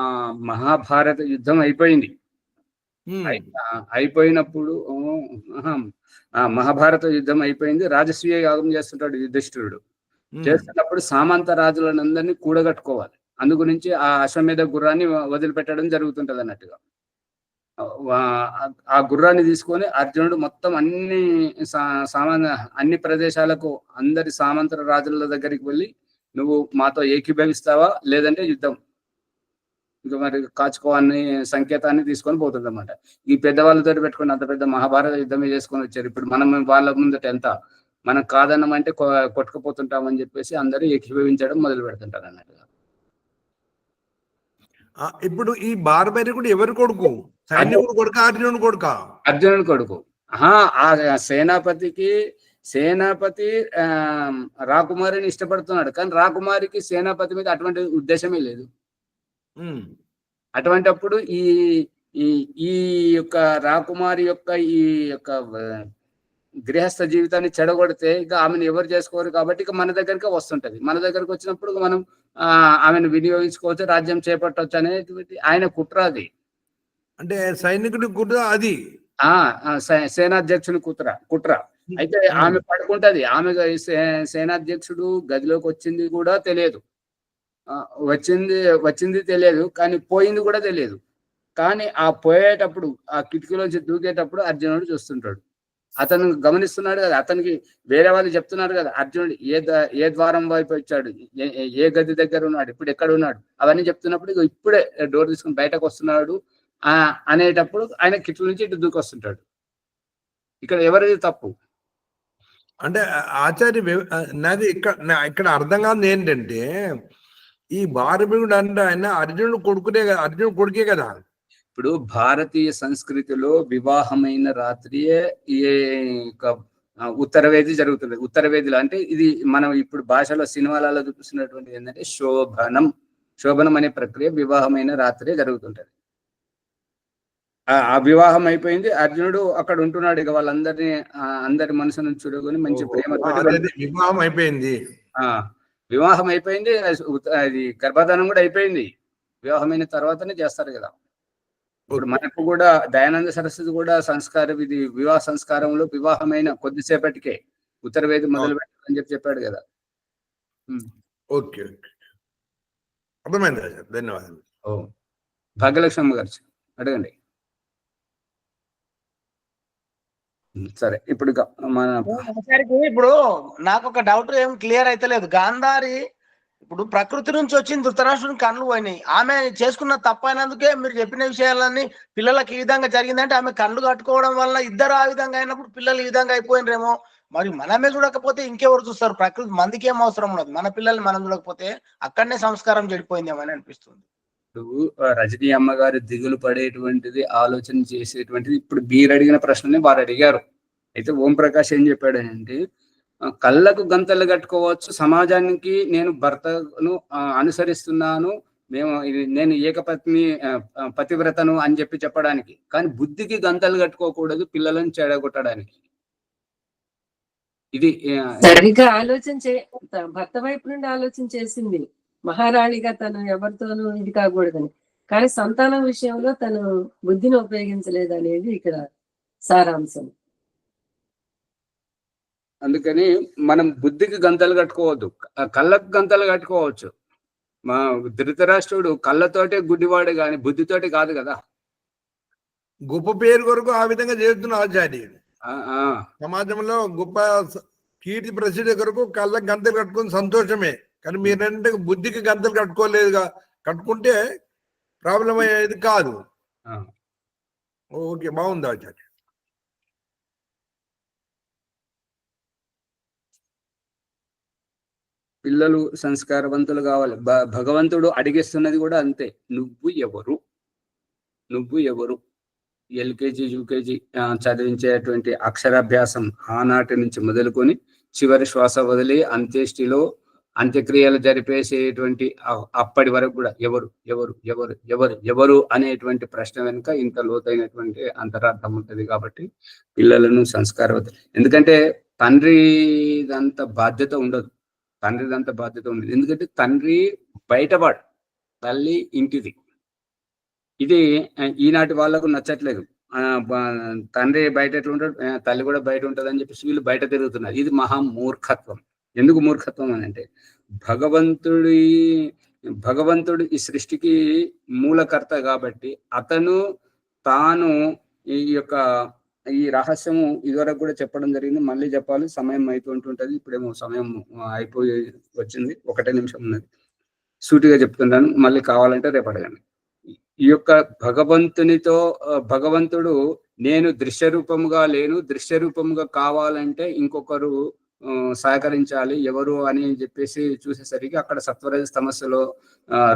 మహాభారత యుద్ధం అయిపోయింది. అయిపోయినప్పుడు మహాభారత యుద్ధం అయిపోయింది. రాజసూయ యాగం చేస్తుంటాడు యుధిష్ఠిరుడు. చేస్తున్నప్పుడు సామంత రాజులందరినీ కూడగట్టుకోవాలి. అందు గురించి ఆ అశ్వమేధ గుర్రాన్ని వదిలిపెట్టడం జరుగుతుంటది అన్నట్టుగా. ఆ గుర్రాన్ని తీసుకొని అర్జునుడు మొత్తం అన్ని ప్రదేశాలకు అందరి సామంత రాజుల దగ్గరికి వెళ్ళి, నువ్వు మాతో ఏకీభవిస్తావా లేదంటే యుద్ధం ఇంకా మరి కాచుకోవాలని సంకేతాన్ని తీసుకొని పోతుంది అన్నమాట. ఈ పెద్దవాళ్ళతో పెట్టుకుని అంత పెద్ద మహాభారత యుద్ధమే చేసుకొని వచ్చారు. ఇప్పుడు మనం వాళ్ళ ముందట ఎంత మనం కాదన్నమంటే కొట్టుకుపోతుంటామని చెప్పేసి అందరూ ఏకీభవించడం మొదలు పెడుతుంటారు అన్నట్టుగా. ఇప్పుడు ఈ బార్బరి కూడా ఎవరి కొడుకు? సైనికుడు కొడుక, అర్జునుడు కొడుక? అర్జునుడు కొడుకు. ఆ సేనాపతి రాకుమారిని ఇష్టపడుతున్నాడు, కానీ రాకుమారికి సేనాపతి మీద అటువంటి ఉద్దేశమే లేదు. అటువంటిప్పుడు ఈ యొక్క రాకుమారి యొక్క ఈ యొక్క గృహస్థ జీవితాన్ని చెడగొడితే ఇక ఆమెను ఎవరు చేసుకోరు. కాబట్టి ఇక మన దగ్గరికి వస్తుంటది. మన దగ్గరకు వచ్చినప్పుడు మనం ఆమెను వినియోగించుకోవచ్చు, రాజ్యం చేపట్టవచ్చు అనేది ఆయన కుట్ర. అది అంటే సైనికుడి కుట్ర, అది సేనాధ్యక్షుని కుట్ర. అయితే ఆమె పడుకుంటది. ఆమె సేనాధ్యక్షుడు గదిలోకి వచ్చింది కూడా తెలియదు, వచ్చింది తెలియదు, కానీ పోయింది కూడా తెలియదు. కానీ ఆ పోయేటప్పుడు ఆ కిటికీలోంచి దూకేటప్పుడు అర్జునుడు చూస్తుంటాడు. అతను గమనిస్తున్నాడు కదా, అతనికి వేరే వాళ్ళు చెప్తున్నారు కదా, అర్జునుడు ఏ ద్వారం వైపు వచ్చాడు, ఏ గది దగ్గర ఉన్నాడు, ఇప్పుడు ఎక్కడ ఉన్నాడు, అవన్నీ చెప్తున్నప్పుడు ఇప్పుడే డోర్ తీసుకుని బయటకు వస్తున్నాడు అనేటప్పుడు ఆయన కిటికీ నుంచి ఇటు దూకొస్తుంటాడు. ఇక్కడ ఎవరిది తప్పు? అంటే ఆచార్య నాది ఇక్కడ అర్థం కాదు ఏంటంటే, ఈ బార్బరుడు అంటే ఆయన అర్జునుడు కొడుకే కదా. ఇప్పుడు భారతీయ సంస్కృతిలో వివాహమైన రాత్రియే ఈ ఉత్తరవేది జరుగుతుంది. ఉత్తరవేదిలో అంటే ఇది మనం ఇప్పుడు భాషలో సినిమాలలో చూపిస్తున్నటువంటి ఏంటంటే శోభనం అనే ప్రక్రియ వివాహమైన రాత్రే జరుగుతుంటది. ఆ వివాహం అయిపోయింది, అర్జునుడు అక్కడ ఉంటున్నాడు. ఇక అందరి మనసును చూడుకొని మంచి ప్రేమ వివాహం అయిపోయింది. అది గర్భధానం కూడా అయిపోయింది. వివాహమైన తర్వాతనే చేస్తారు కదా. ఇప్పుడు మనకు కూడా దయానంద సరస్వతి కూడా వివాహ సంస్కారంలో వివాహమైన కొద్దిసేపటికే ఉత్తరవేది మొదలు పెట్టాలని చెప్పాడు కదా. ఓకే, అర్థమైంది. ధన్యవాదాలు. భాగ్యలక్ష్మి గారు అడగండి. సరే, ఇప్పుడు ఇప్పుడు నాకు ఒక డౌట్ ఏం క్లియర్ అయితే లేదు. గాంధారి ఇప్పుడు ప్రకృతి నుంచి వచ్చింది, ధృతరాష్ట్రునికి కళ్ళు పోయినాయి. ఆమె చేసుకున్న తప్పైనందుకే మీరు చెప్పిన విషయాలన్నీ పిల్లలకి ఈ విధంగా జరిగిందంటే ఆమె కళ్ళు కట్టుకోవడం వల్ల ఇద్దరు ఆ విధంగా అయినప్పుడు పిల్లలు ఈ విధంగా అయిపోయినరేమో. మరి మనమే చూడకపోతే ఇంకెవరు చూస్తారు? ప్రకృతి మందికి ఏం అవసరం ఉండదు. మన పిల్లల్ని మనం చూడకపోతే అక్కడనే సంస్కారం చెడిపోయిందేమని అనిపిస్తుంది. రజనీ అమ్మగారు దిగులు పడేటువంటిది, ఆలోచన చేసేటువంటిది ఇప్పుడు మీరు అడిగిన ప్రశ్నని వారు అడిగారు. అయితే ఓం ప్రకాష్ ఏం చెప్పాడంటే, కళ్ళకు గంతలు కట్టుకోవచ్చు, సమాజానికి నేను భర్తను అనుసరిస్తున్నాను, నేను ఏకపత్ని పతివ్రతను అని చెప్పడానికి. కానీ బుద్ధికి గంతలు కట్టుకోకూడదు, పిల్లలను చెడగొట్టడానికి. ఇది సరిగ్గా భర్త వైపు నుండి ఆలోచన చేసింది. మహారాణిగా తను ఎవరితోనూ ఇది కాకూడదని, కానీ సంతానం విషయంలో తను బుద్ధిని ఉపయోగించలేదు అనేది ఇక్కడ సారాంశం. అందుకని మనం బుద్ధికి గంతలు కట్టుకోవద్దు, కళ్ళకు గంతలు కట్టుకోవచ్చు. మా ధృతరాష్ట్రుడు కళ్ళతోటే గుడ్డివాడు కానీ బుద్ధితోటి కాదు కదా. గొప్ప పేరు కొరకు ఆ విధంగా చేస్తున్న ఆచార్యుడు ఆ, ఆ, సమాజంలో గొప్ప కీర్తి ప్రసిద్ధి కొరకు కళ్ళకి గంతలు కట్టుకుని సంతోషమే. కానీ మీరంటే బుద్ధికి గంతలు కట్టుకోలేదుగా, కట్టుకుంటే ప్రాబ్లం అయ్యేది కాదు. ఆ. ఓకే, బాగుంది ఆచార్య. పిల్లలు సంస్కారవంతులు కావాలి. భగవంతుడు అడిగిస్తున్నది కూడా అంతే. నువ్వు ఎవరు, నువ్వు ఎవరు. ఎల్కేజీ యూకేజీ చదివించేటువంటి అక్షరాభ్యాసం ఆనాటి నుంచి మొదలుకొని చివరి శ్వాస వదిలి అంత్యేష్టిలో అంత్యక్రియలు జరిపేసేటువంటి అప్పటి వరకు కూడా ఎవరు ఎవరు ఎవరు ఎవరు ఎవరు అనేటువంటి ప్రశ్న వెనుక ఇంత లోతైనటువంటి అంతరార్థం ఉంటుంది. కాబట్టి పిల్లలను సంస్కారవంతులు, ఎందుకంటే తండ్రిదంత బాధ్యత ఉండదు, తండ్రిదంత బాధ్యత ఉండదు. ఎందుకంటే తండ్రి బయటవాడు, తల్లి ఇంటిది. ఇది ఈనాటి వాళ్ళకు నచ్చట్లేదు. తండ్రి బయట ఎట్లా ఉంటాడు, తల్లి కూడా బయట ఉంటుంది అని చెప్పేసి వీళ్ళు బయట తిరుగుతున్నారు. ఇది మహా మూర్ఖత్వం. ఎందుకు మూర్ఖత్వం అని అంటే భగవంతుడు ఈ సృష్టికి మూలకర్త కాబట్టి తాను ఈ రహస్యము ఇదివరకు కూడా చెప్పడం జరిగింది. మళ్ళీ చెప్పాలి, సమయం అయిపోతుంటది. ఇప్పుడేమో సమయం అయిపోయి వచ్చింది, 1 నిమిషం ఉన్నది. సూటిగా చెప్తున్నాను, మళ్ళీ కావాలంటే రేపు అడగండి. ఈ యొక్క భగవంతుడు నేను దృశ్య రూపముగా లేను, దృశ్య రూపముగా కావాలంటే ఇంకొకరు సహకరించాలి, ఎవరు అని చెప్పేసి చూసేసరికి అక్కడ సత్వరజ తమస్సులో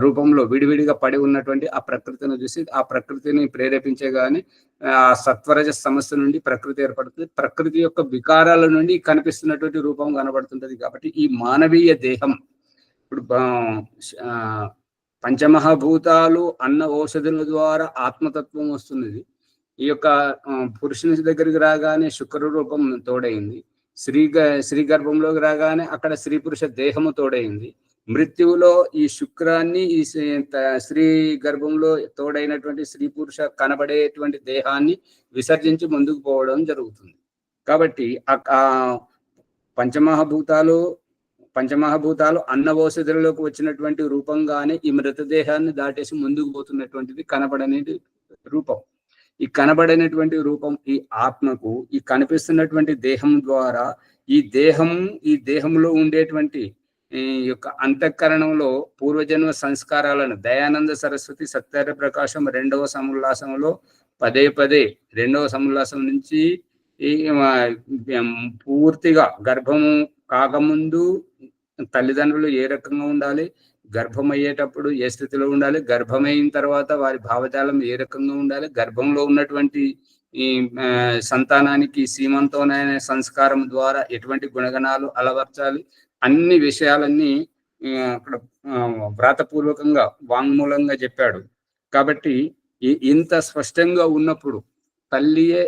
రూపంలో విడివిడిగా పడి ఉన్నటువంటి ఆ ప్రకృతిని చూసి ఆ ప్రకృతిని ప్రేరేపించే గాని ఆ సత్వరజ సమస్య నుండి ప్రకృతి ఏర్పడుతుంది. ప్రకృతి యొక్క వికారాల నుండి కనిపిస్తున్నటువంటి రూపం కనబడుతుంటది. కాబట్టి ఈ మానవీయ దేహం ఇప్పుడు పంచమహాభూతాలు అన్న ఔషధుల ద్వారా ఆత్మతత్వం వస్తున్నది. ఈ యొక్క పురుషుని దగ్గరికి రాగానే శుక్ర రూపం తోడైంది, స్త్రీ గర్భంలోకి రాగానే అక్కడ స్త్రీ పురుష దేహము తోడైంది. మృత్యువులో ఈ శుక్రాన్ని ఈ స్త్రీ గర్భంలో తోడైనటువంటి స్త్రీ పురుష కనబడేటువంటి దేహాన్ని విసర్జించి ముందుకు పోవడం జరుగుతుంది. కాబట్టి పంచమహాభూతాలు అన్నవోషధులలోకి వచ్చినటువంటి రూపంగానే ఈ మృతదేహాన్ని దాటేసి ముందుకు పోతున్నటువంటిది కనబడని రూపం. ఈ కనబడైనటువంటి రూపం ఈ ఆత్మకు ఈ కనిపిస్తున్నటువంటి దేహం ద్వారా ఈ దేహంలో ఉండేటువంటి ఈ యొక్క అంతఃకరణంలో పూర్వజన్మ సంస్కారాలను దయానంద సరస్వతి సత్యార ప్రకాశం 2వ సముల్లాసంలో పదే 2వ సముల్లాసం నుంచి పూర్తిగా గర్భము కాకముందు తల్లిదండ్రులు ఏ రకంగా ఉండాలి, గర్భం అయ్యేటప్పుడు ఏ స్థితిలో ఉండాలి, గర్భమైన తర్వాత వారి భావజాలం ఏ రకంగా ఉండాలి, గర్భంలో ఉన్నటువంటి ఈ సంతానానికి సీమంతోనైన సంస్కారం ద్వారా ఎటువంటి గుణగణాలు అలవర్చాలి, అన్ని విషయాలన్నీ అక్కడ వ్రాతపూర్వకంగా వాంగ్మూలంగా చెప్పాడు. కాబట్టి ఇంత స్పష్టంగా ఉన్నప్పుడు తల్లియే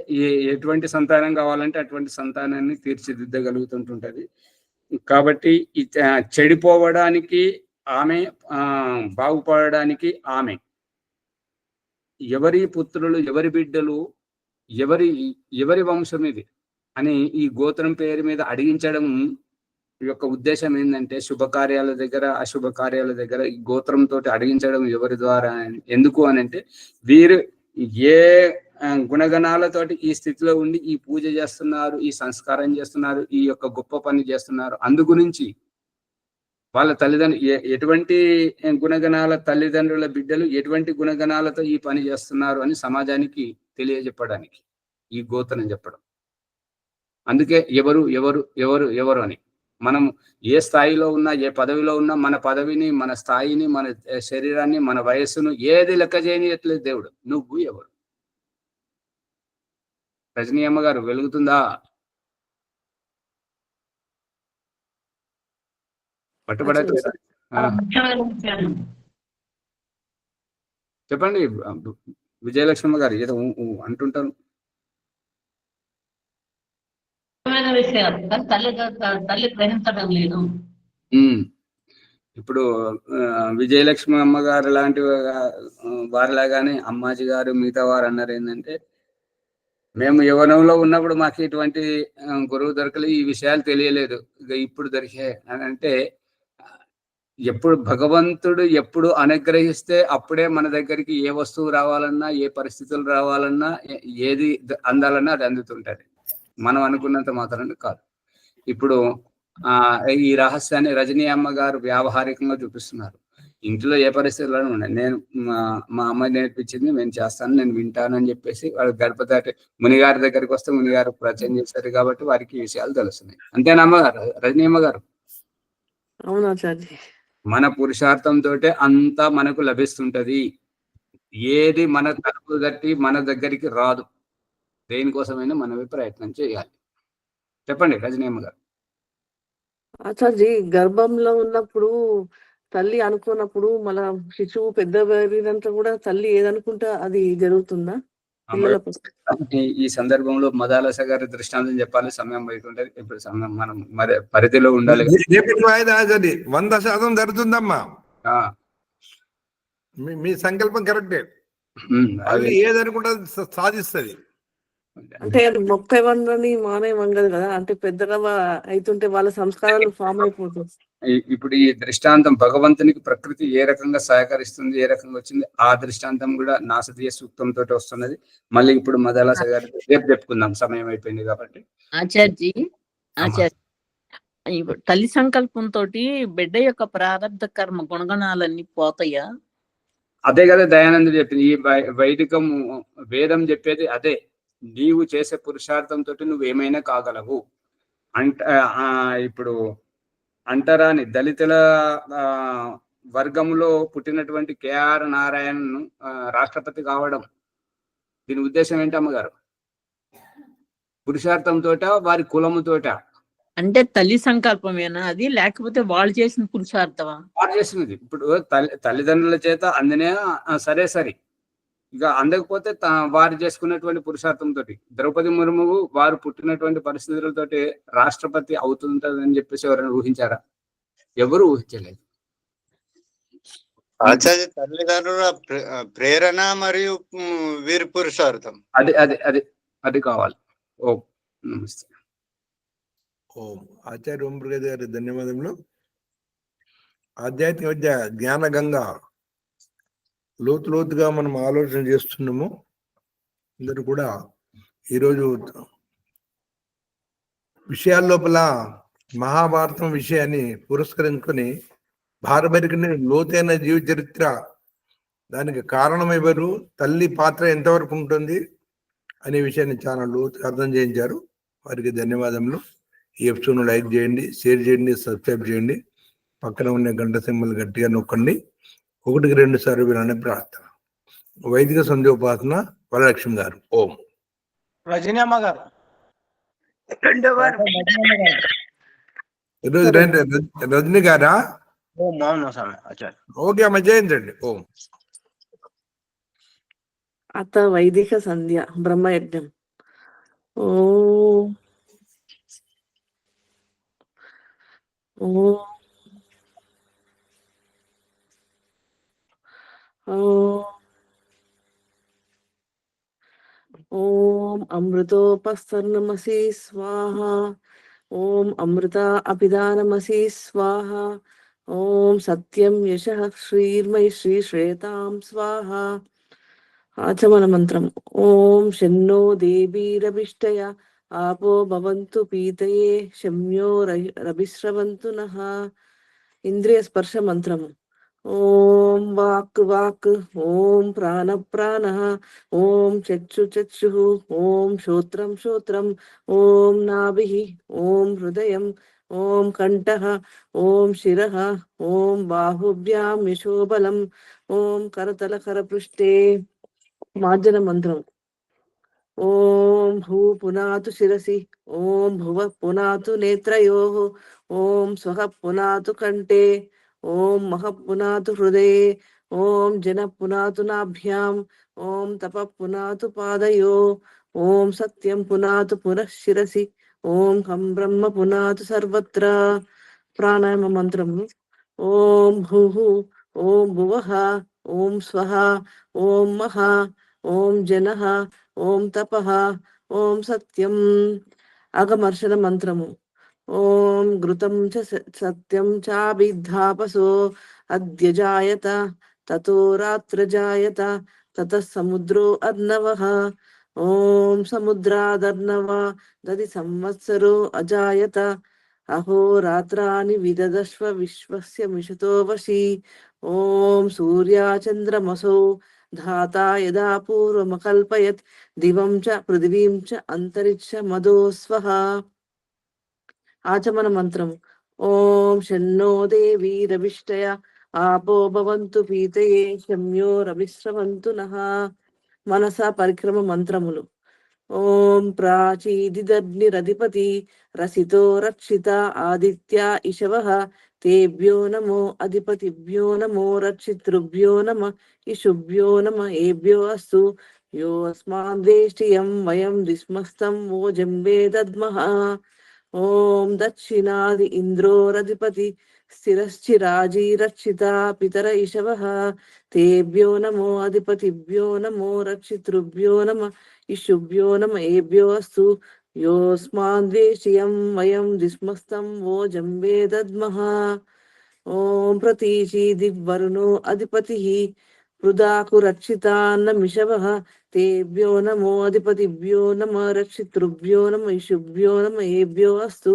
ఎటువంటి సంతానం కావాలంటే అటువంటి సంతానాన్ని తీర్చిదిద్దగలుగుతుంటుంటది. కాబట్టి చెడిపోవడానికి ఆమె, బాగుపడడానికి ఆమె. ఎవరి పుత్రులు, ఎవరి బిడ్డలు, ఎవరి వంశం ఇది అని ఈ గోత్రం పేరు మీద అడిగించడం యొక్క ఉద్దేశం ఏంటంటే శుభకార్యాల దగ్గర అశుభకార్యాల దగ్గర ఈ గోత్రంతో అడిగించడం ఎవరి ద్వారా, ఎందుకు అని అంటే వీరు ఏ గుణగణాలతోటి ఈ స్థితిలో ఉండి ఈ పూజ చేస్తున్నారు, ఈ సంస్కారం చేస్తున్నారు, ఈ యొక్క గొప్ప పని చేస్తున్నారు, అందుగురించి వాళ్ళ తల్లిదండ్రులు ఎటువంటి గుణగణాల తల్లిదండ్రుల బిడ్డలు ఎటువంటి గుణగణాలతో ఈ పని చేస్తున్నారు అని సమాజానికి తెలియజెప్పడానికి ఈ గోత్రం చెప్పడం. అందుకే ఎవరు ఎవరు ఎవరు ఎవరు అని మనం ఏ స్థాయిలో ఉన్నా, ఏ పదవిలో ఉన్నా, మన పదవిని, మన స్థాయిని, మన శరీరాన్ని, మన వయస్సును ఏది లెక్క చేయనియట్లేదు దేవుడు. నువ్వు ఎవరు? రజనీ అమ్మ గారు వెలుగుతుందా? పట్టుబడట్లేదా? చెప్పండి విజయలక్ష్మి గారు, ఏదో అంటుంటాను. తల్లి గ్రహించడం లేదు. ఇప్పుడు విజయలక్ష్మి అమ్మగారు లాంటి వారిలాగానే అమ్మాజీ గారు మిగతా వారు అన్నారు ఏంటంటే, మేము యవ్వనంలో ఉన్నప్పుడు మాకు ఇటువంటి గురువు దొరకలేదు, ఈ విషయాలు తెలియలేదు, ఇక ఇప్పుడు దొరికే అని అంటే ఎప్పుడు భగవంతుడు ఎప్పుడు అనుగ్రహిస్తే అప్పుడే మన దగ్గరికి ఏ వస్తువు రావాలన్నా, ఏ పరిస్థితులు రావాలన్నా, ఏది అందాలన్నా అది అందుతుంటది. మనం అనుకున్నంత మాత్రాన కాదు. ఇప్పుడు ఈ రహస్యాన్ని రజనీ అమ్మ గారు వ్యావహారికంగా చూపిస్తున్నారు. ఇంట్లో ఏ పరిస్థితుల్లో ఉన్నాయి, నేను మా అమ్మాయి నేర్పించింది నేను చేస్తాను, నేను వింటాను అని చెప్పేసి వాళ్ళు గడప దాటి మునిగారి దగ్గరికి వస్తే మునిగారు పరిచయం చేశారు కాబట్టి వారికి విషయాలు తెలుస్తున్నాయి. అంతేనా అమ్మగారు, రజనీ అమ్మ గారు? అవునాచార్య. మన పురుషార్థంతో అంతా మనకు లభిస్తుంటది. ఏది మన తలుపు తట్టి మన దగ్గరికి రాదు. దేనికోసమైనా మనమే ప్రయత్నం చేయాలి. చెప్పండి రజనీయమ్మ గారు. ఆచార్య, గర్భంలో ఉన్నప్పుడు తల్లి అనుకున్నప్పుడు మన శిశువు పెద్ద పెరిగినంత కూడా తల్లి ఏదనుకుంటా అది జరుగుతుందా పిల్లలకు? ఈ సందర్భంలో మదాలస గారి దృష్టాంతం చెప్పాలి, సమయం బయటంటది. ఇప్పుడు సమయం మనం మరి పరిధిలో ఉండాలి. 100% జరుగుతుందమ్మా. మీ సంకల్పం కరెక్టే. అది ఏదనుకుంటే సాధిస్తుంది. అంటే మొక్క ఇవ్వండి మానే వంగదు కదా, అంటే పెద్దగా అవుతుంటే వాళ్ళ సంస్కారాలు ఫామ్ అయిపోతుంది. ఇప్పుడు ఈ దృష్టాంతం భగవంతునికి ప్రకృతి ఏ రకంగా సహకరిస్తుంది, ఏ రకంగా వచ్చింది, ఆ దృష్టాంతం కూడా నాసదీయ సూక్తంతో వస్తున్నది. మళ్ళీ ఇప్పుడు మదాలస గారి రేపు చెప్పుకుందాం, సమయం అయిపోయింది కాబట్టి. ఆచార్య, తల్లి సంకల్పంతో బిడ్డ యొక్క ప్రారంభ కర్మ గుణగణాలన్నీ పోతాయా? అదే కదా దయానందుడు చెప్పింది. ఈ వైదికము వేదం చెప్పేది అదే. నీవు చేసే పురుషార్థంతో నువ్వు ఏమైనా కాగలవు ఇప్పుడు అంటరాని దళితుల వర్గంలో పుట్టినటువంటి కేఆర్ నారాయణ్ రాష్ట్రపతి కావడం, దీని ఉద్దేశం ఏంటి అమ్మగారు? పురుషార్థంతోట, వారి కులముతోట? అంటే తల్లి సంకల్పమేనా అది, లేకపోతే వాళ్ళు చేసిన పురుషార్థమా? వారు చేసినది. ఇప్పుడు తల్లిదండ్రుల చేత అందినే సరే సరే, ఇక అందకపోతే వారు చేసుకున్నటువంటి పురుషార్థంతో. ద్రౌపది ముర్ము వారు పుట్టినటువంటి పరిస్థితులతోటి రాష్ట్రపతి అవుతుంటదని చెప్పేసి ఎవరైనా ఊహించారా? ఎవరు ఊహించలేదు. ఆచార్య, తల్లిదండ్రుల ప్రేరణ మరియు వీరి పురుషార్థం అది కావాలి. ఓం నమస్తే. ఓం. ఆచార్య ఓం ప్రకాష్ గారి ధన్యవాదములు. ఆధ్యాత్మిక విద్య జ్ఞాన గంగా లోతుగా మనం ఆలోచన చేస్తున్నాము. అందరూ కూడా ఈరోజు విషయాల లోపల మహాభారతం విషయాన్ని పురస్కరించుకొని భారతీయ లోతైన జీవ చరిత్ర, దానికి కారణం ఎవరు, తల్లి పాత్ర ఎంతవరకు ఉంటుంది అనే విషయాన్ని చాలా లోతుగా అర్థం చేయించారు. వారికి ధన్యవాదములు. ఈ ఎపిసోడ్ను లైక్ చేయండి, షేర్ చేయండి, సబ్స్క్రైబ్ చేయండి. పక్కన ఉన్న గంట సింబల్ గట్టిగా నొక్కండి. 1-2 సార్లు వినాలని ప్రార్థన. వైదిక సంధ్యోపాసన వరలక్ష్మి గారు. ఓం. రజనీ అమ్మ గారు ఈరోజు రజనీ గారా? ఓం. అవును స్వామి. ఆచార్య ఓకే అమ్మ, జయంతండి. ఓం. అత వైదిక సంధ్య బ్రహ్మయజ్ఞం. ఓ ఓం అమృతోపస్తర్ణమసి స్వాహ. ఓం అమృత అపిదానమసి స్వాహ. ఓం సత్యం యశః శ్రీర్మయి శ్రీ శ్వేతాం స్వాహ. ఆచమన మంత్రం. ఓం శన్నో దేవీరభిష్టయ ఆపో భవంతు పీతయే శమ్యో రభిశ్రవంతు నః. ఇంద్రియ స్పర్శ మంత్రము. ఓం వాక్ వాక్, ఓం ప్రాణ ప్రాణ, ఓం చక్షు చక్షు, ఓం శ్రోత్రం శ్రోత్రం, ఓం నాభి, ఓం హృదయం, ఓం కంఠః, ఓం శిరః, ఓం బాహుభ్యాం యశోబలం, ఓం కరతల కరపృష్ఠే. మార్జన మంత్రం. ఓం భూ పునాతు శిరసి, ఓం భువ పునాతు నేత్రయోః, ఓం స్వః పునాతు కంఠే, ఓం మహ పునాతు హృదయే, ఓం జన పునాతు నాభ్యాం, ఓం తప పునాతు పాదయో, ఓం సత్యం పునాతు పునః శిరసి, ఓం హం బ్రహ్మ పునాతు సర్వత్ర. ప్రాణాయామ మంత్రము. ఓం భూః, ఓం భువః, ఓం స్వః, ఓం మహ, ఓం జనః, ఓం తపః, ఓం సత్యం. అగమర్షణ మంత్రము. ఓం ఘృతం చ సత్యం చాభిద్ధాపసో అద్య జాయత తతో రాత్ర జాయత తతః సముద్రో అర్ణవః. ఓం సముద్రాదర్ణవ దది సంవత్సరో అజాయత అహోరాత్రాని విదదశ్వ విశ్వస్య మిషతో వశి. ఓం సూర్యాచంద్రమసౌ ధాతా యదా పూర్వమకల్పయత్ దివం చ పృథివీం చ అంతరిక్ష మదో స్వః. ఆచమన మంత్రం. ఓం షన్నో దేవీ రవిష్టయ ఆపో భవంతు పీతయే శమ్యో రవిశ్రవంతు నః. మనస పరిక్రమ మంత్రములు. ఓం ప్రాచీదిదగ్నిరధిపతి రసితో రక్షిత ఆదిత్య ఇషవః తేభ్యో నమో అధిపతిభ్యో నమో రక్షితృభ్యో నమ ఇషుభ్యో నమ ఏభ్యో అస్తు యోస్మాన్ వేష్టియం వయం దిస్మస్తం ఓజంబే దద్మః. ఓం దక్షిణాది ఇంద్రోరధిపతి స్థిరశ్చిరాజీ రక్షిత పితర ఇషవః తేభ్యో నమో అధిపతిభ్యో నమో రక్షితృభ్యో నమ ఇషుభ్యో నమ ఏభ్యో అస్తు యోస్మాన్ ద్వేషియం వయం దిస్మస్తం ఓజంబే దద్మః. ఓం ప్రతీషి దిగ్వరుణో అధిపతి హృదాకు రక్షితాన్నమిషవః తేభ్యో నమో అధిపతిభ్యో నమ రక్షితృభ్యో నమ ఇషుభ్యో నమ ఏభ్యో అస్తు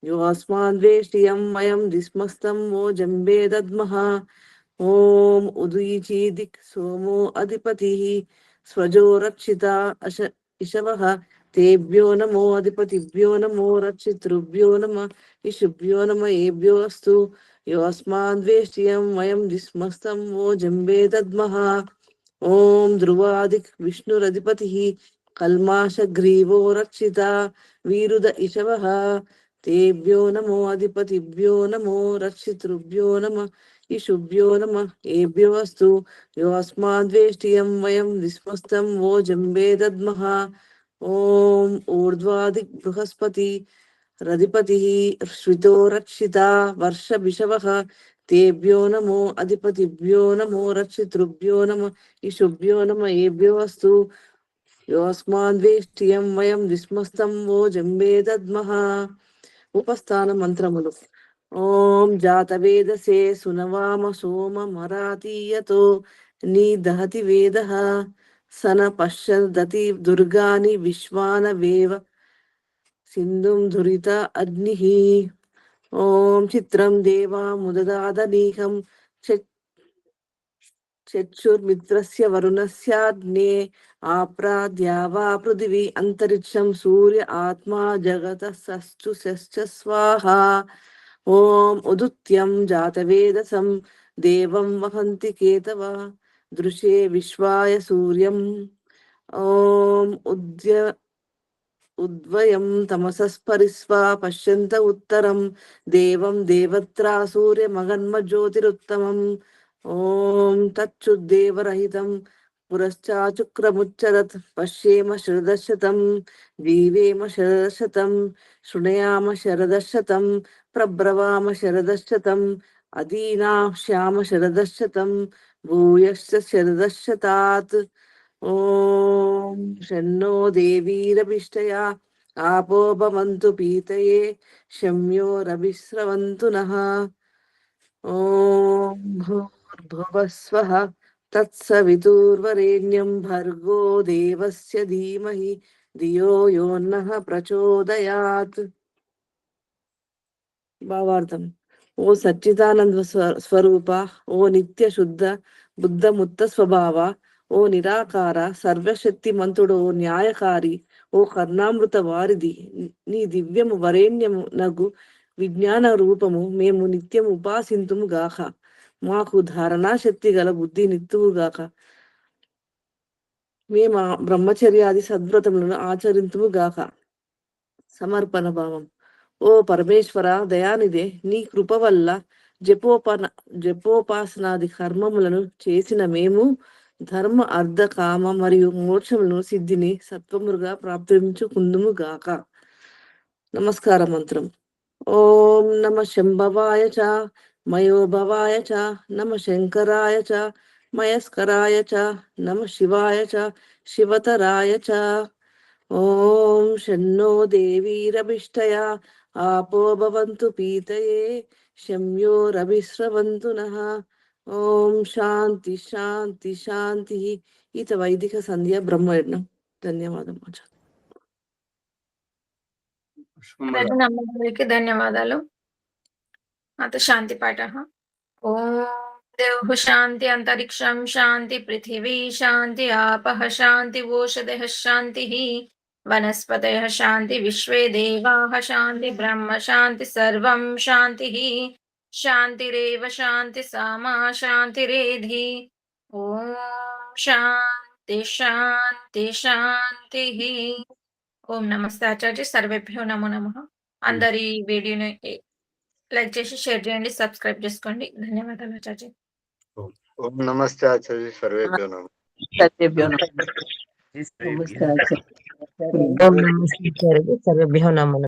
యోస్మాన్ ద్వేష్టియం వయం దిస్మస్తం ఓజంబే దద్మః. ఓం ఉదీచీ దిక్ సోమో అధిపతి స్వజో రక్షిత ఇషవః తేభ్యో నమో అధిపతిభ్యో నమో రక్షితృభ్యో నమ ఇషుభ్యో నమ ఏభ్యో అస్తు యోస్మాన్ ద్వేష్టియం వయం దిస్మస్తం ఓజంబే దద్మః. ఓం ధ్రువాదిక్ విష్ణురధిపతి కల్మాషగ్రీవో రక్షిత వీరుద ఇషవః తేభ్యో నమో అధిపతిభ్యో నమో రక్షితృభ్యో నమ ఇషుభ్యో నమ ఏభ్యో అస్తు యోస్మాన్ ద్వేష్టియం వయం దిస్మస్తం ఓజంబే దద్మః. ఓం ఊర్ధ్వాదిక్ బృహస్పతి రధిపతి శ్రితో రక్షిత వర్షభిషవః తేభ్యో నమో అధిపతిభ్యో నమో రక్షితృభ్యో నమ ఇషుభ్యో నమ ఏభ్యో అస్తు యోస్మాన్ ద్వేష్టియం వయం దిస్మస్తం ఓజంబే దద్మః. ఉపస్థాన మంత్రములు. ఓం జాతవేదసే సునవామ సోమ మరాతీయతో నిదహతి వేదః సన పశ్యదతి దుర్గాని విశ్వాన వేవ సింధుం ధురిత అగ్నిః. ఓం చిత్రం దేవా ముదదాదనీహం చక్షుర్మిత్రస్య వరుణస్యాగ్నే ఆప్రాద్యావా పృథివీ అంతరిక్షం సూర్య ఆత్మా జగత సశ్చ స్వాహా. ఓం ఉదుత్యం జాతవేదసం దేవం వహంతి కేతవ దృశే విశ్వాయ సూర్యం. ఓం ఉద్వయం తమసస్పరిస్వా పశ్యంత ఉత్తరం దేవం దేవత్రా సూర్యమగన్మ జ్యోతిరుత్తమం. ఓం తచ్చుద్దేవరహితం పురశ్చాచుక్రముచ్చరత్ పశ్యేమ శరదశతం జీవేమ శరదశతం శృణయామ శరదశతం ప్రబ్రవామ శరదశతం అదీనాశ్యామ శరదశతం భూయశ్చ శరదశతాత్. ఓం షన్నో దేవీరభిష్టయా ఆపో భవంతు పీతయే శమ్యో రవిశ్రవంతు నః. ఓం భూర్భువస్వః తత్సవితుర్వరేణ్యం భర్గో దేవస్య ధీమహి ధియో యో నః ప్రచోదయాత్. భావార్థం. ఓ సచ్చిదానంద స్వరూప, ఓ నిత్య శుద్ధ బుద్ధ ముక్త స్వభావ, ఓ నిరాకార సర్వశక్తిమంతుడు, ఓ న్యాయకారి, ఓ కర్ణామృత వారిది నీ దివ్యము వరేణ్యము నగు విజ్ఞాన రూపము మేము నిత్యము ఉపాసింతుము గాక. మాకు ధారణా శక్తి గల బుద్ధి నిత్తువు గాక. మేము బ్రహ్మచర్యాది సద్వ్రతములను ఆచరింతుము గాక. సమర్పణ భావం. ఓ పరమేశ్వర దయానిదే, నీ కృప వల్ల జపోపాసనాది కర్మములను చేసిన మేము ధర్మ అర్ధ కామ మరియు మోక్షములను సిద్ధిని సత్వముగా ప్రాప్తించుకుందుము గాక. నమస్కార మంత్రం. ఓం నమ శంభవాయ చ మయోభవాయ చ నమ శంకరాయ చ మయస్కరాయ చ నమ శివాయ చ శివతరాయ చ. ఓం షన్నో దేవీరభిష్టయా आपो भवन्तु पीतये शम्योरभिस्रवन्तु नः। ఓం శాంతి శాంతి శాంతి. ఈత వైదిక సంధ్య బ్రహ్మయజ్ఞం. ధన్యవాదం ఆచార్య. రజనమ్మగారికి ధన్యవాదాలు. అత శాంతి పాఠ. ఓం దేవః శాంతి అంతరిక్షం శాంతి పృథివీ శాంతి ఆపః శాంతి ఓషధయః శాంతిః వనస్పతయః శాంతి విశ్వే దేవాః శాంతి బ్రహ్మ శాంతి సర్వం శాంతిః శాంతిరేవ శాంతి సామా శాంతిరేధి. ఓం శాంతి శాంతి శాంతిః. ఓం నమస్తే ఆచార్య. సర్వేభ్యో నమో నమః. అందరి వీడియోని లైక్ చేసి షేర్ చేయండి, సబ్స్క్రైబ్ చేసుకోండి. ధన్యవాదాలు ఆచార్య. ఓం నమస్తే ఆచార్య. సర్వేభ్యో నమః. సర్వేభ్యో నమః. ఓం నమస్తే సర్వేభ్యో నమః.